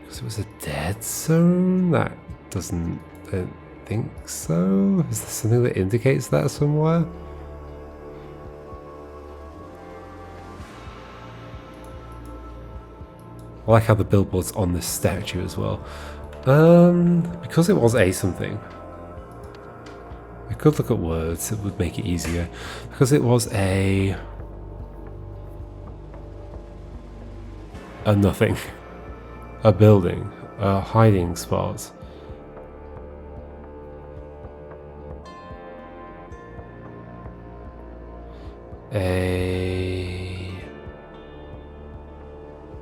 Because it was a dead zone? That doesn't... I don't think so. Is there something that indicates that somewhere? I like how the billboard's on this statue as well. Because it was a something. I could look at words, it would make it easier. Because it was a nothing. A building. A hiding spot.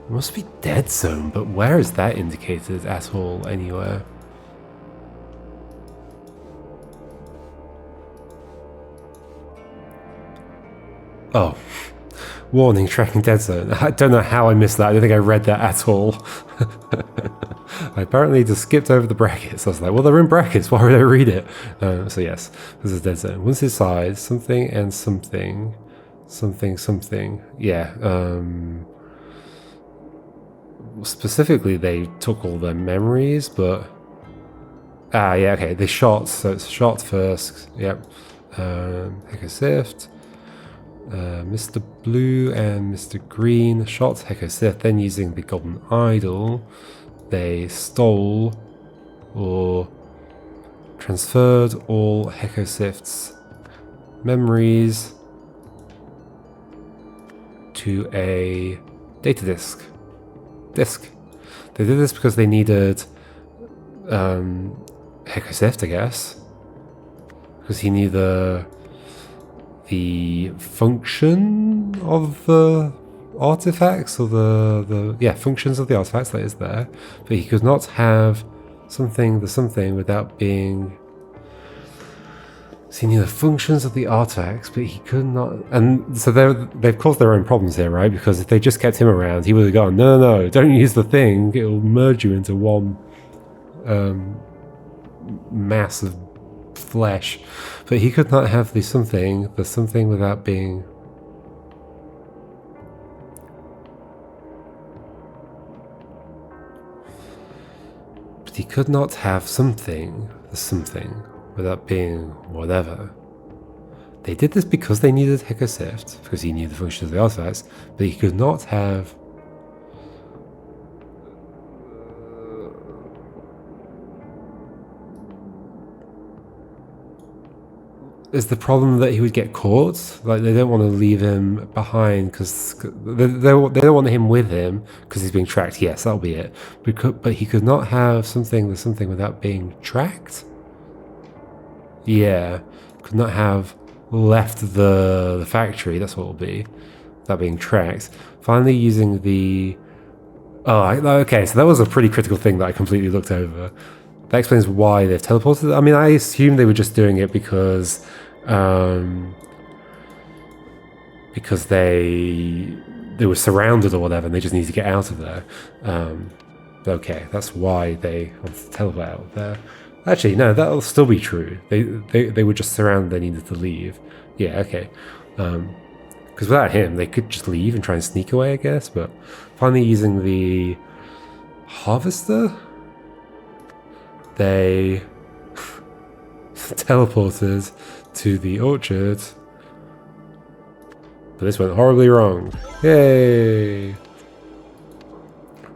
It must be dead zone, but where is that indicated at all anywhere? Oh, warning, tracking dead zone. I don't know how I missed that. I don't think I read that at all. I apparently just skipped over the brackets. I was like, well, they're in brackets. Why would I read it? So yes, this is dead zone. Once inside, something and something. Something. Yeah. specifically they took all their memories, but yeah, okay, they shot, so it's shot first. Yep. Heco Sift, Mr. Blue and Mr. Green shot Heco Sift, then using the Golden Idol they stole or transferred all Heco Sift's memories to a data disk. They did this because they needed Heco Sift, I guess, because he knew the function of the artifacts, or the functions of the artifacts that is there, but he could not have something without being. So he knew the functions of the artifacts, but he could not. And so they've caused their own problems here, right? Because if they just kept him around, he would have gone, no, don't use the thing. It will merge you into one mass of flesh. But he could not have the something without being. But he could not have the something without being whatever. They did this because they needed Heco Sift, because he knew the functions of the artifacts, but he could not have. Is the problem that he would get caught? Like, they don't want to leave him behind because they don't want him with him because he's being tracked. Yes, that'll be it. But he could not have something without being tracked. Yeah, could not have left the factory. That's what it'll be. Without being tracked. Finally, using the. Okay. So that was a pretty critical thing that I completely looked over. That explains why they've teleported. I mean, I assume they were just doing it because they were surrounded or whatever, and they just needed to get out of there. Okay, that's why they wanted to teleport out there. Actually, no, that'll still be true. They were just surrounded. They needed to leave. Yeah, okay. Because without him, they could just leave and try and sneak away, I guess. But finally, using the harvester, they teleported to the orchard, but this went horribly wrong. Yay!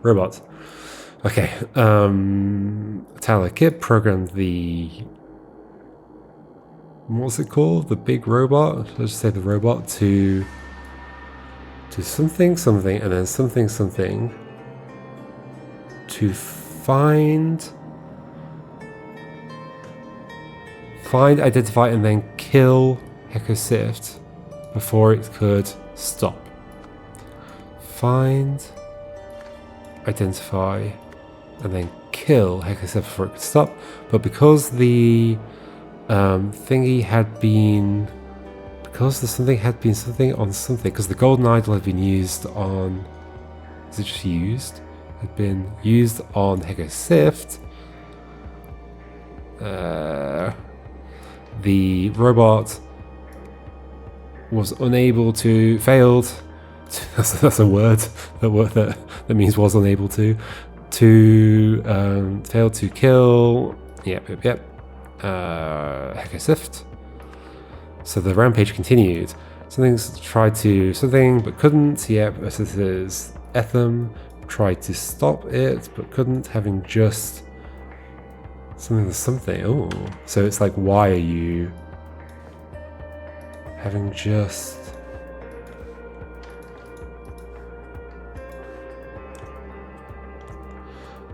Robot. Okay, Talakib programmed the. What's it called? The big robot? Let's just say the robot to something, and then something to find, identify, and then kill Heco Sift before it could stop. Find, identify, and then kill Heco Sift before it could stop. But because the thingy had been, because the something had been something on something, because the golden idol had been used on, is it just used? Had been used on Heco Sift. The robot was unable to, failed. That's a word that means was unable to fail to kill. Yep. Heco Sift. So the rampage continued. Something's tried to something but couldn't. Yep. This is Etham tried to stop it but couldn't, having just something. Oh, so it's like, why are you having just?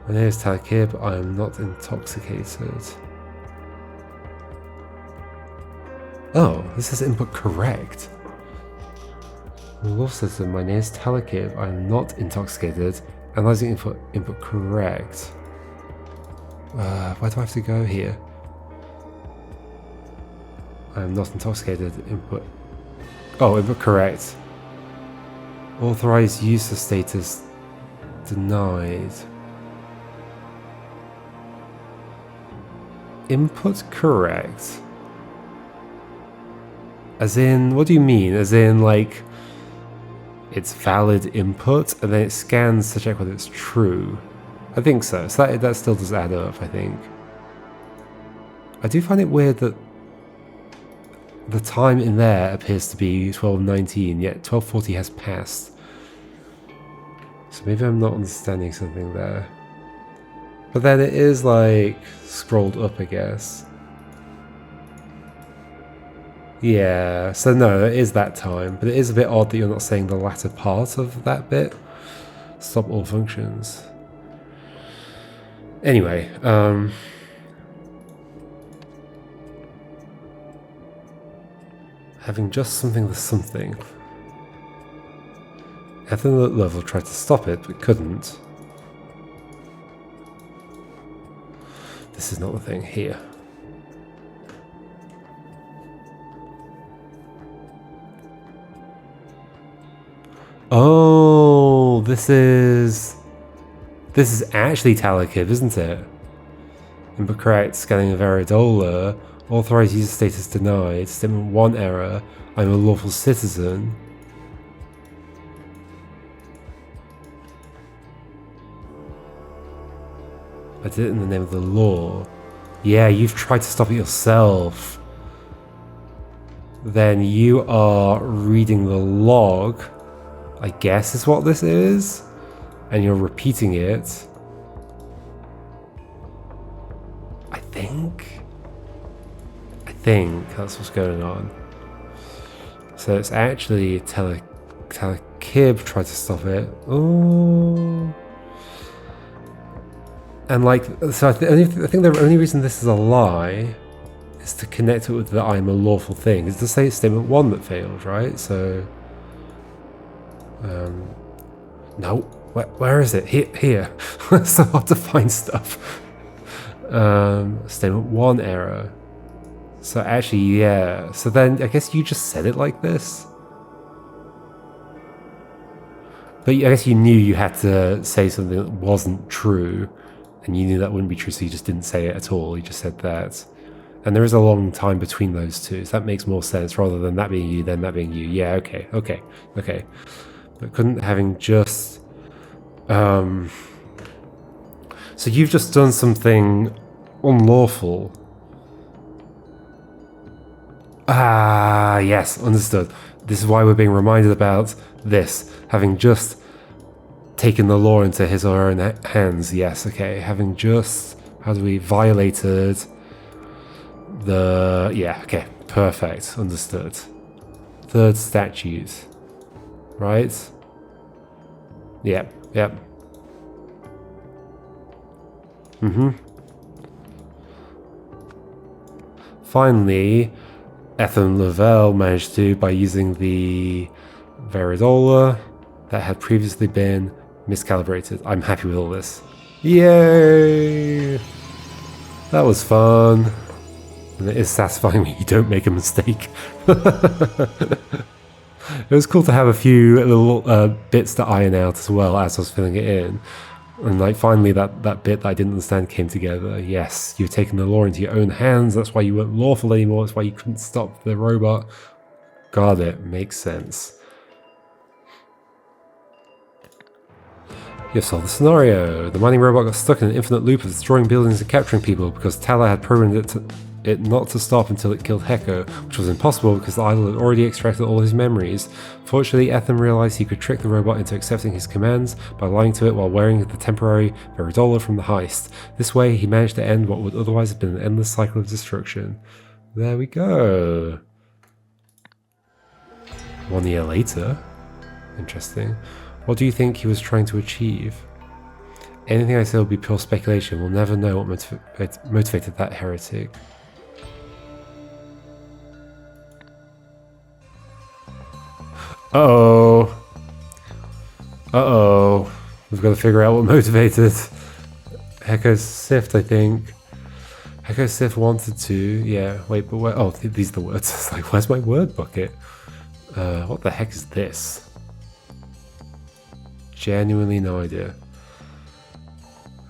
My name is Talakib. I am not intoxicated. Oh, this is input correct. Law system. My name is Talakib. I am not intoxicated. Analyzing input correct. Where do I have to go here? I am not intoxicated. Input. Oh, input correct. Authorized user status denied. Input correct. As in, what do you mean? As in, like, its valid input, and then it scans to check whether it's true. I think so. So that still does add up, I think. I do find it weird that the time in there appears to be 12:19, yet 12:40 has passed. So maybe I'm not understanding something there. But then it is like scrolled up, I guess. Yeah, so no, it is that time, but it is a bit odd that you're not saying the latter part of that bit. Stop all functions. Anyway, having just something with something. Ethan at level tried to stop it, but couldn't. This is not the thing. Here. Oh, this is actually Talakib, isn't it? Incorrect. Scanning of Aridola. Authorized user status denied. Statement 1 error. I'm a lawful citizen. I did it in the name of the law. Yeah, you've tried to stop it yourself. Then you are reading the log, I guess is what this is, and you're repeating it. I think that's what's going on. So it's actually Talakib tried to stop it. Oh. And like, so I think the only reason this is a lie is to connect it with the I'm a lawful thing. It's to say it's statement 1 that failed, right? So, no, where is it? Here. It's so hard to find stuff. Statement 1 error. So actually, yeah. So then I guess you just said it like this. But I guess you knew you had to say something that wasn't true. And you knew that wouldn't be true, so you just didn't say it at all. You just said that. And there is a long time between those two, so that makes more sense, rather than that being you, then that being you. Yeah, okay. But couldn't having just... So you've just done something unlawful. Ah, yes, understood. This is why we're being reminded about this. Having just taken the law into his or her own hands. Yes, okay. Having just... How do we... Violated the... Yeah, okay. Perfect. Understood. Third statute. Right? Yep. Finally, Ethan Lavelle managed to, by using the Veridola that had previously been miscalibrated. I'm happy with all this. Yay! That was fun. And it is satisfying when you don't make a mistake. It was cool to have a few little bits to iron out as well as I was filling it in. And like finally that bit that I didn't understand came together. Yes, you've taken the law into your own hands. That's why you weren't lawful anymore. That's why you couldn't stop the robot. Got it. Makes sense. You've solved the scenario. The mining robot got stuck in an infinite loop of destroying buildings and capturing people because Tala had programmed it not to stop until it killed Heko, which was impossible because the idol had already extracted all his memories. Fortunately, Ethem realized he could trick the robot into accepting his commands by lying to it while wearing the temporary Veridola from the heist. This way, he managed to end what would otherwise have been an endless cycle of destruction. There we go. 1 year later. Interesting. What do you think he was trying to achieve? Anything I say will be pure speculation. We'll never know what motivated that heretic. Uh-oh. We've got to figure out what motivated Heko Sift, I think. Heko Sift wanted to... Yeah, wait, but where... Oh, these are the words. It's like, where's my word bucket? What the heck is this? Genuinely no idea.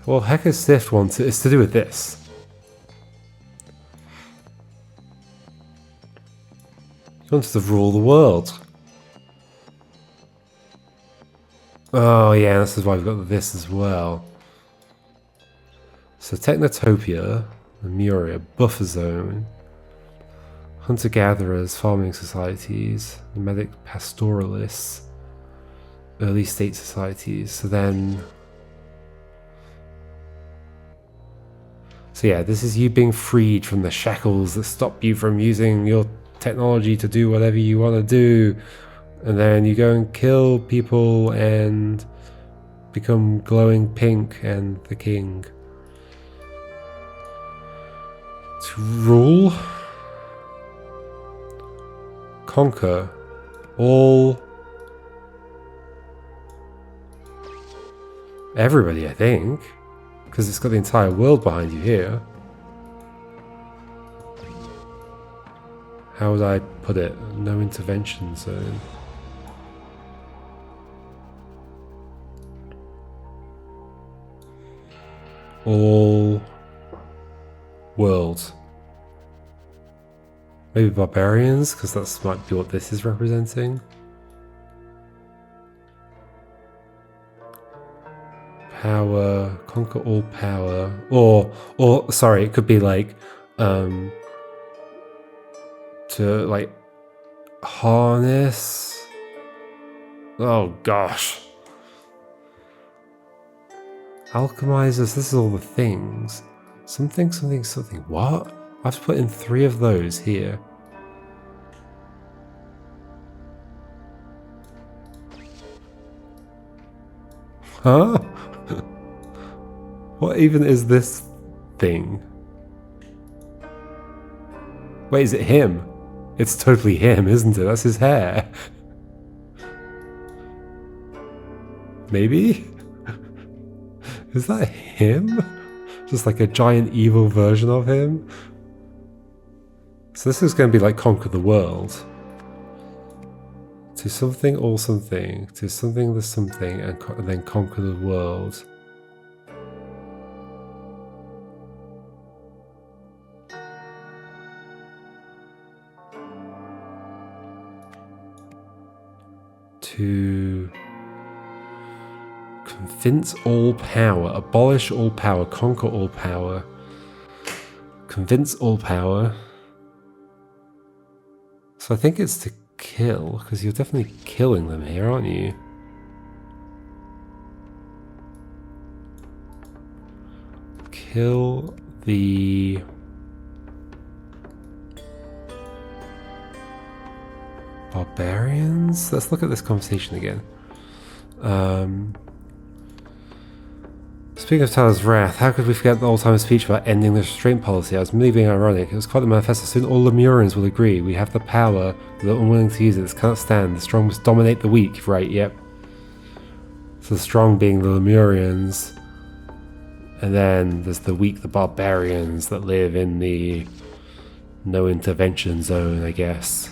Well, Heko Sift wanted... It's to do with this. He wants to rule the world. Oh yeah, this is why we've got this as well. So Technotopia, Lemuria, Buffer Zone, Hunter-gatherers, farming societies, nomadic pastoralists, early state societies. So yeah, this is you being freed from the shackles that stop you from using your technology to do whatever you want to do. And then you go and kill people and become glowing pink and the king. To rule, conquer all, everybody, I think, because it's got the entire world behind you here. How would I put it? No intervention zone. All world. Maybe barbarians, because that might be what this is representing. Power, conquer all power, or sorry, it could be like to like harness. Oh gosh. Alchemizers, this is all the things. Something, something, something. What? I have to put in 3 of those here. Huh? What even is this thing? Wait, is it him? It's totally him, isn't it? That's his hair. Maybe? Is that him? Just like a giant evil version of him? So this is going to be like conquer the world. To something or something. To something the something and then conquer the world. To convince all power, abolish all power, conquer all power, convince all power. So I think it's to kill, because you're definitely killing them here, aren't you? Kill the barbarians? Let's look at this conversation again. Speaking of Tyler's wrath, how could we forget the old-time speech about ending the restraint policy? I was merely being ironic. It was quite the manifesto. Soon all Lemurians will agree. We have the power, but they're unwilling to use it. This cannot stand. The strong must dominate the weak. Right, yep. So the strong being the Lemurians. And then there's the weak, the barbarians that live in the no intervention zone, I guess.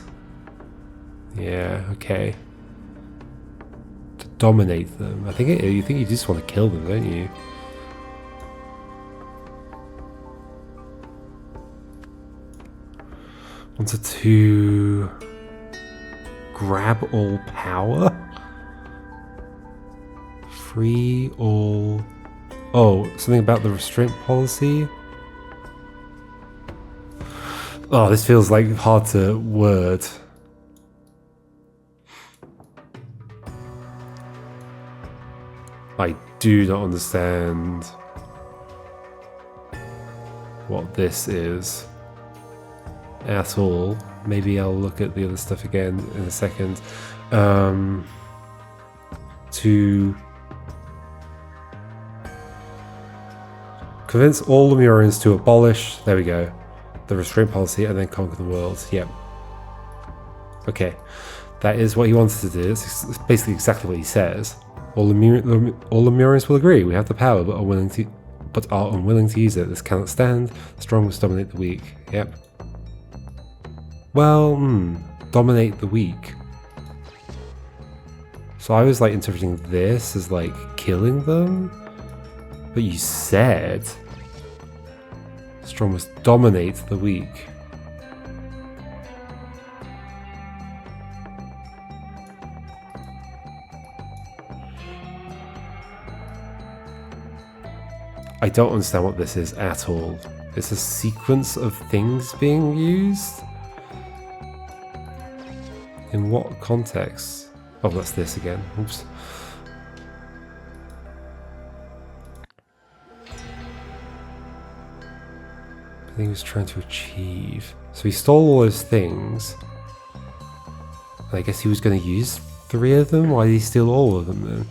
Yeah, okay. To dominate them. I think you think you just want to kill them, don't you? Wanted to grab all power? Free all... Oh, something about the restraint policy? Oh, this feels like hard to word. I do not understand what this is at all. Maybe I'll look at the other stuff again in a second. To convince all Lemurians to abolish, there we go, the restraint policy and then conquer the world. Yep. Okay. That is what he wanted to do. It's basically exactly what he says. All Lemurians will agree. We have the power, but are unwilling to use it. This cannot stand. The strong must dominate the weak. Yep. Well, dominate the weak. So I was like interpreting this as like killing them, but you said strong must dominate the weak. I don't understand what this is at all. It's a sequence of things being used? In what context? Oh, that's this again. Oops. I think he was trying to achieve. So he stole all those things. And I guess he was going to use 3 of them? Why did he steal all of them then?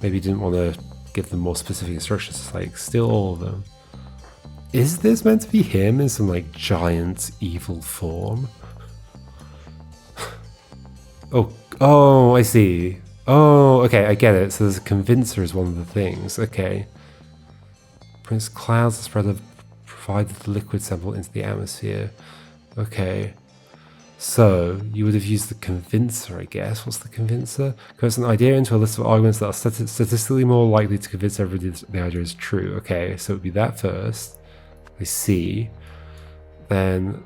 Maybe he didn't want to give them more specific instructions, like steal all of them. Is this meant to be him in some like giant evil form? Oh, I see. Oh, okay, I get it. So there's a convincer as one of the things. Okay. Prince clouds the spread of provided the liquid sample into the atmosphere. Okay. So you would have used the convincer, I guess. What's the convincer? Converts an idea into a list of arguments that are statistically more likely to convince everybody that the idea is true. Okay, so it would be that first. I see. Then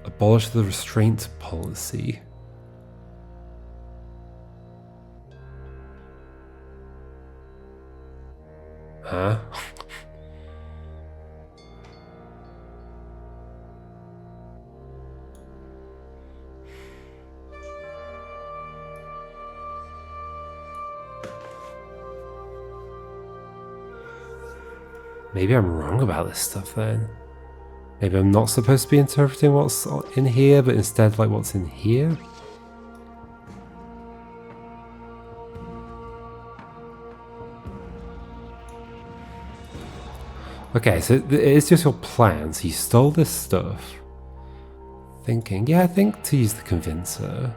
abolish the restraint policy. Huh? Maybe I'm wrong about this stuff then. Maybe I'm not supposed to be interpreting what's in here, but instead like what's in here? Okay, so it's just your plan. So you stole this stuff. Thinking, yeah, I think to use the convincer.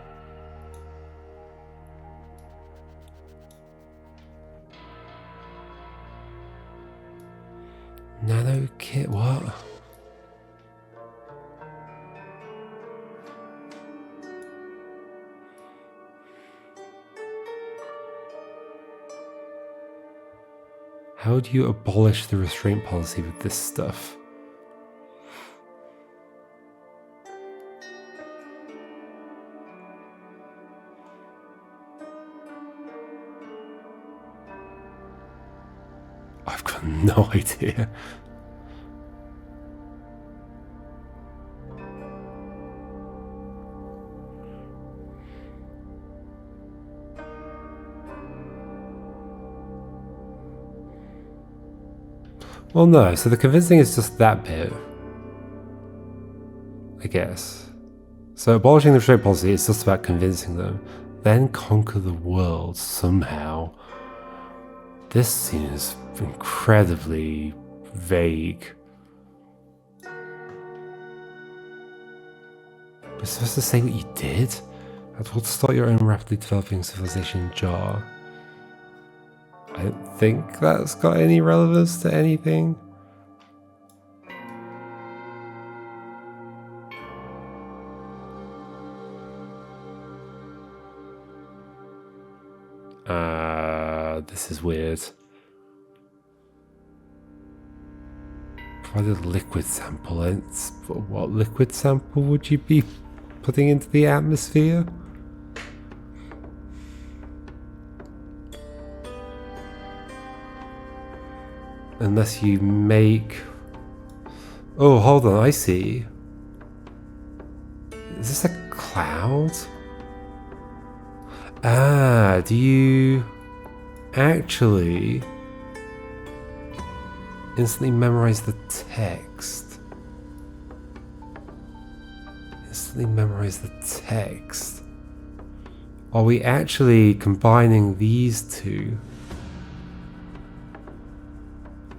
Nano kit, what? How do you abolish the restraint policy with this stuff? I've got no idea. Well, no, so the convincing is just that bit, I guess. So abolishing the restraint policy is just about convincing them, then conquer the world somehow. This seems incredibly vague. We're supposed to say what you did? I told to start your own rapidly developing civilization jar. I don't think that's got any relevance to anything. This is weird. Provided liquid sample. What liquid sample would you be putting into the atmosphere? Unless you make... Oh, hold on, I see. Is this a cloud? Ah, do you actually instantly memorize the text? Instantly memorize the text. Are we actually combining these two?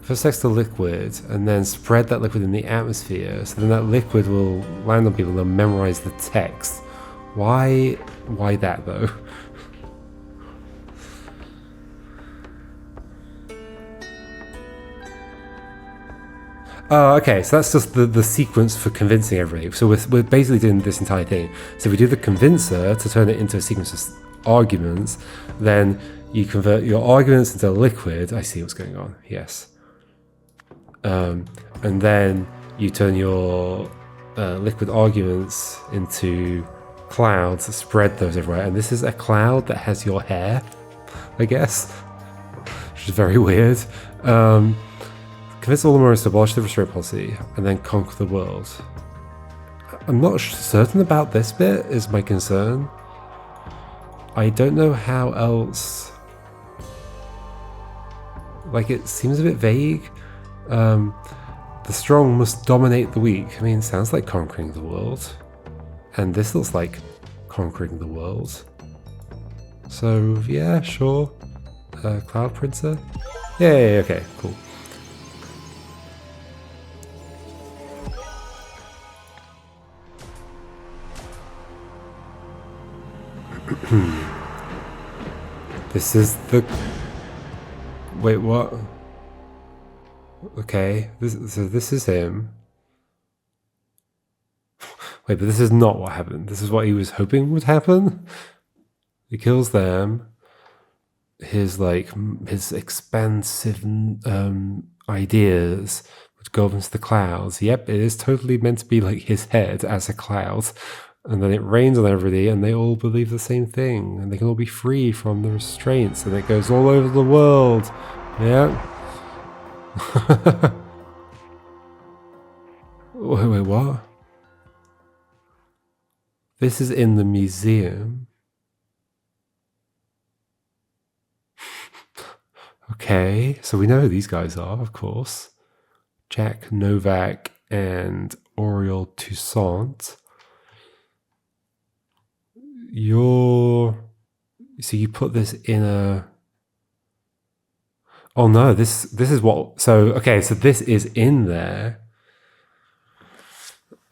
First text to liquid, and then spread that liquid in the atmosphere, so then that liquid will land on people and they'll memorize the text. Why that though? Oh, okay, so that's just the sequence for convincing everybody. So we're basically doing this entire thing. So we do the convincer to turn it into a sequence of arguments, then you convert your arguments into liquid. I see what's going on, yes. And then you turn your liquid arguments into clouds, spread those everywhere. And this is a cloud that has your hair, I guess, which is very weird. Convince all the Lemurians to abolish the restraint policy and then conquer the world. I'm not certain about this bit, is my concern. I don't know how else. Like, it seems a bit vague. The strong must dominate the weak. I mean, it sounds like conquering the world. And this looks like conquering the world. So, yeah, sure. Cloud Princer? Yeah, okay, cool. This is the... Wait, what? Okay, so this is him. Wait, but this is not what happened. This is what he was hoping would happen. He kills them. His expansive ideas would go up into the clouds. Yep, it is totally meant to be like his head as a cloud. And then it rains on everybody, and they all believe the same thing, and they can all be free from the restraints, and it goes all over the world. Yeah. Wait, what? This is in the museum. Okay, so we know who these guys are, of course. Jack Novak and Oriole Toussaint. So you put this in a... Oh no, this is what... So, okay, so this is in there.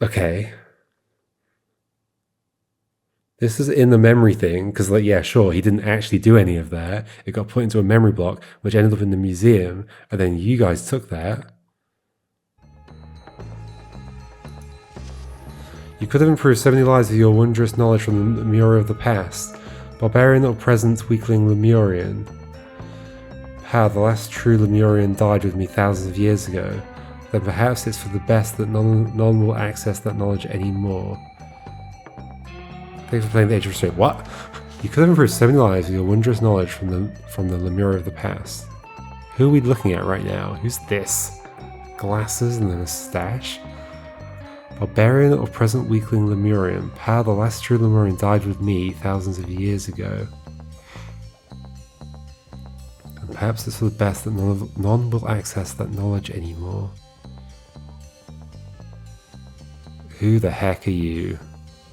Okay. This is in the memory thing, because, like, yeah, sure, he didn't actually do any of that. It got put into a memory block, which ended up in the museum, and then you guys took that. You could have improved so many lives with your wondrous knowledge from the Lemuria of the past. Barbarian or present weakling Lemurian. How the last true Lemurian died with me thousands of years ago. Then perhaps it's for the best that none will access that knowledge anymore. Thanks for playing the Age of Restraint. What? You could have improved so many lives with your wondrous knowledge from the Lemuria of the past. Who are we looking at right now? Who's this? Glasses and a moustache? Barbarian or present weakling Lemurian. Power the last true Lemurian died with me thousands of years ago. And perhaps it's for the best that none will access that knowledge anymore. Who the heck are you?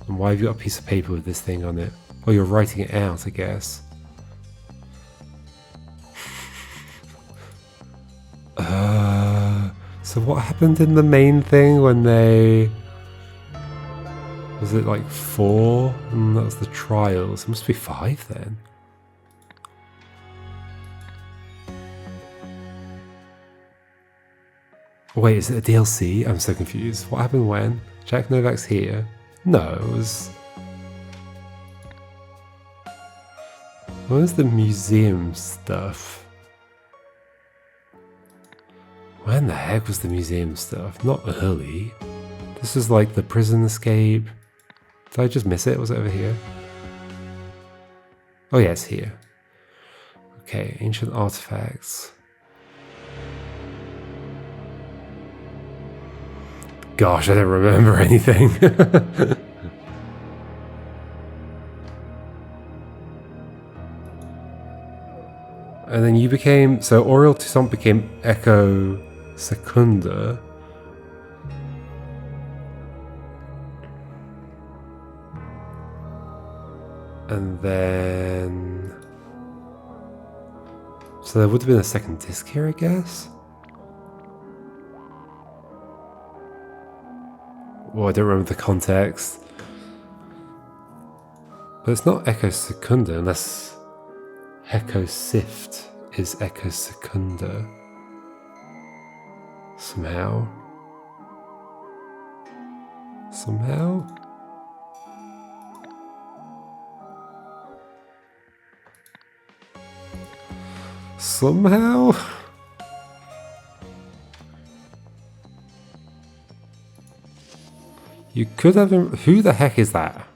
And why have you got a piece of paper with this thing on it? Oh, you're writing it out, I guess. So what happened in the main thing when they... Was it like 4? And that was the trials. It must be 5 then. Wait, is it a DLC? I'm so confused. What happened when? Jack Novak's here? No, it was... What was the museum stuff? When the heck was the museum stuff? Not early. This is like the prison escape. Did I just miss it? Was it over here? Oh yeah, it's here. Okay, ancient artifacts. Gosh, I don't remember anything. And then you became... So Oriole Toussaint became Echo Secunda. And then... So there would have been a second disc here, I guess? Well, I don't remember the context. But it's not Echo Secunda unless Echo Sift is Echo Secunda. Somehow. Somehow? Somehow? You could have... Who the heck is that?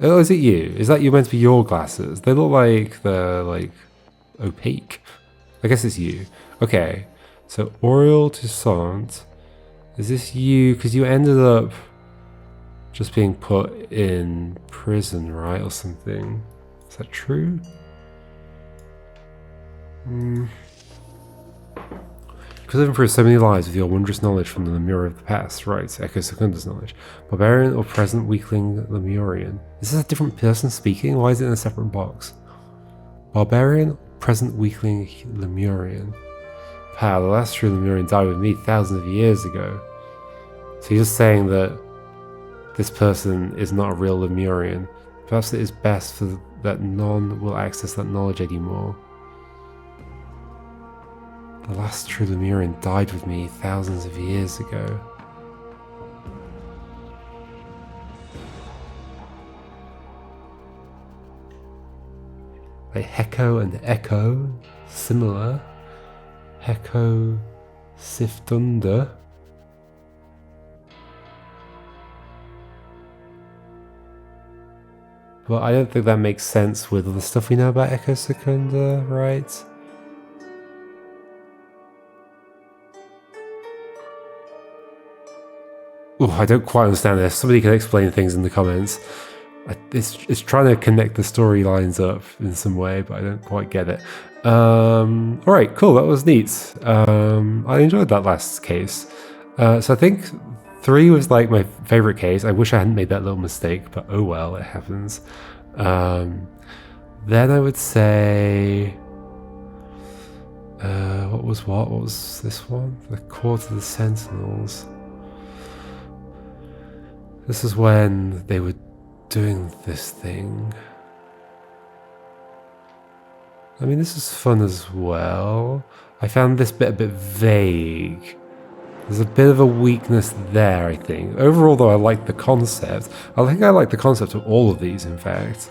Oh, is it you? Is that you meant to be your glasses? They look like they're like opaque. I guess it's you. Okay. So Oriole Toussaint. Is this you? Because you ended up just being put in prison, right? Or something. Is that true? Because I've improved so many lives with your wondrous knowledge from the Lemuria of the past, right? Echo Secunda's knowledge. Barbarian or present weakling Lemurian. Is this a different person speaking? Why is it in a separate box? Barbarian, present weakling Lemurian. Wow, the last true Lemurian died with me thousands of years ago. So you're just saying that this person is not a real Lemurian. Perhaps it is best for that none will access that knowledge anymore. The last true Lemurian died with me thousands of years ago. Like Heko and Echo, similar. Heko Siftunda. Well, I don't think that makes sense with the stuff we know about Echo Secunda, right? Oh, I don't quite understand this. Somebody can explain things in the comments. It's trying to connect the storylines up in some way, but I don't quite get it. Alright, cool, that was neat. I enjoyed that last case. So I think 3 was like my favorite case. I wish I hadn't made that little mistake, but oh well, it happens. Then I would say... what was this one? The Court of the Sentinels. This is when they were doing this thing. I mean, this is fun as well. I found this bit a bit vague. There's a bit of a weakness there, I think. Overall, though, I like the concept. I think I like the concept of all of these, in fact.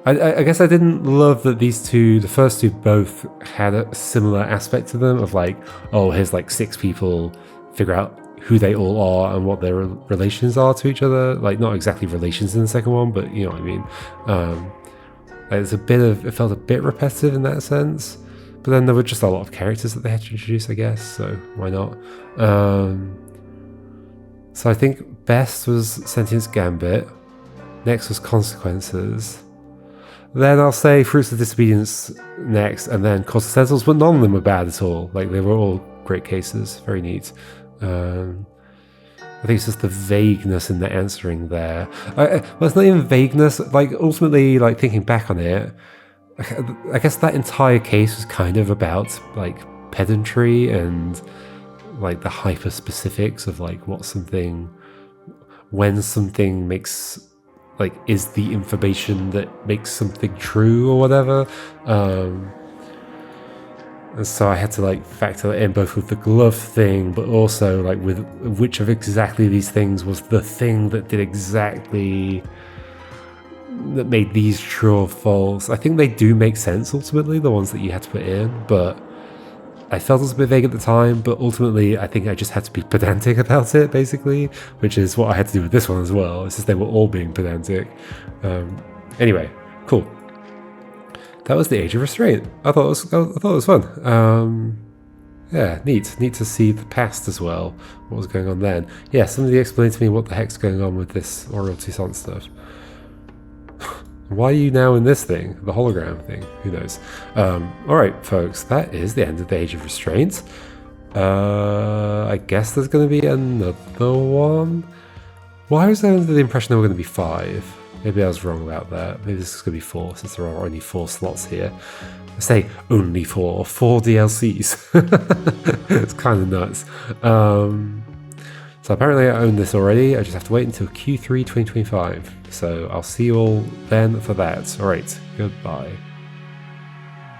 I guess I didn't love that these two, the first two, both had a similar aspect to them of like, oh, here's like 6 people, figure out who they all are and what their relations are to each other. Like, not exactly relations in the second one, but you know what I mean. It's a bit of, it felt a bit repetitive in that sense, but then there were just a lot of characters that they had to introduce, I guess, so why not? So I think best was Sentience Gambit, next was Consequences, then I'll say Fruits of Disobedience next, and then Court of Sentinels, but none of them were bad at all. Like, they were all great cases, very neat. I think it's just the vagueness in the answering there. Well, it's not even vagueness. Like, ultimately, like, thinking back on it, I guess that entire case was kind of about, like, pedantry and, like, the hyper-specifics of, like, what something... when something makes... like, is the information that makes something true or whatever. And so I had to like factor that in both with the glove thing, but also like with which of exactly these things was the thing that did exactly, that made these true or false. I think they do make sense ultimately, the ones that you had to put in, but I felt it was a bit vague at the time, but ultimately I think I just had to be pedantic about it, basically, which is what I had to do with this one as well. It's just they were all being pedantic. Anyway, cool. That was the Age of Restraint. I thought it was fun. Yeah, neat to see the past as well. What was going on then? Yeah, somebody explained to me what the heck's going on with this Oriole Toussaint stuff. Why are you now in this thing? The hologram thing? Who knows? Alright, folks, that is the end of the Age of Restraint. I guess there's going to be another one. Why was I under the impression there were going to be 5? Maybe I was wrong about that. Maybe this is going to be 4, since there are only 4 slots here. I say only 4 DLCs. It's kind of nuts. So apparently I own this already. I just have to wait until Q3 2025. So I'll see you all then for that. Alright, goodbye.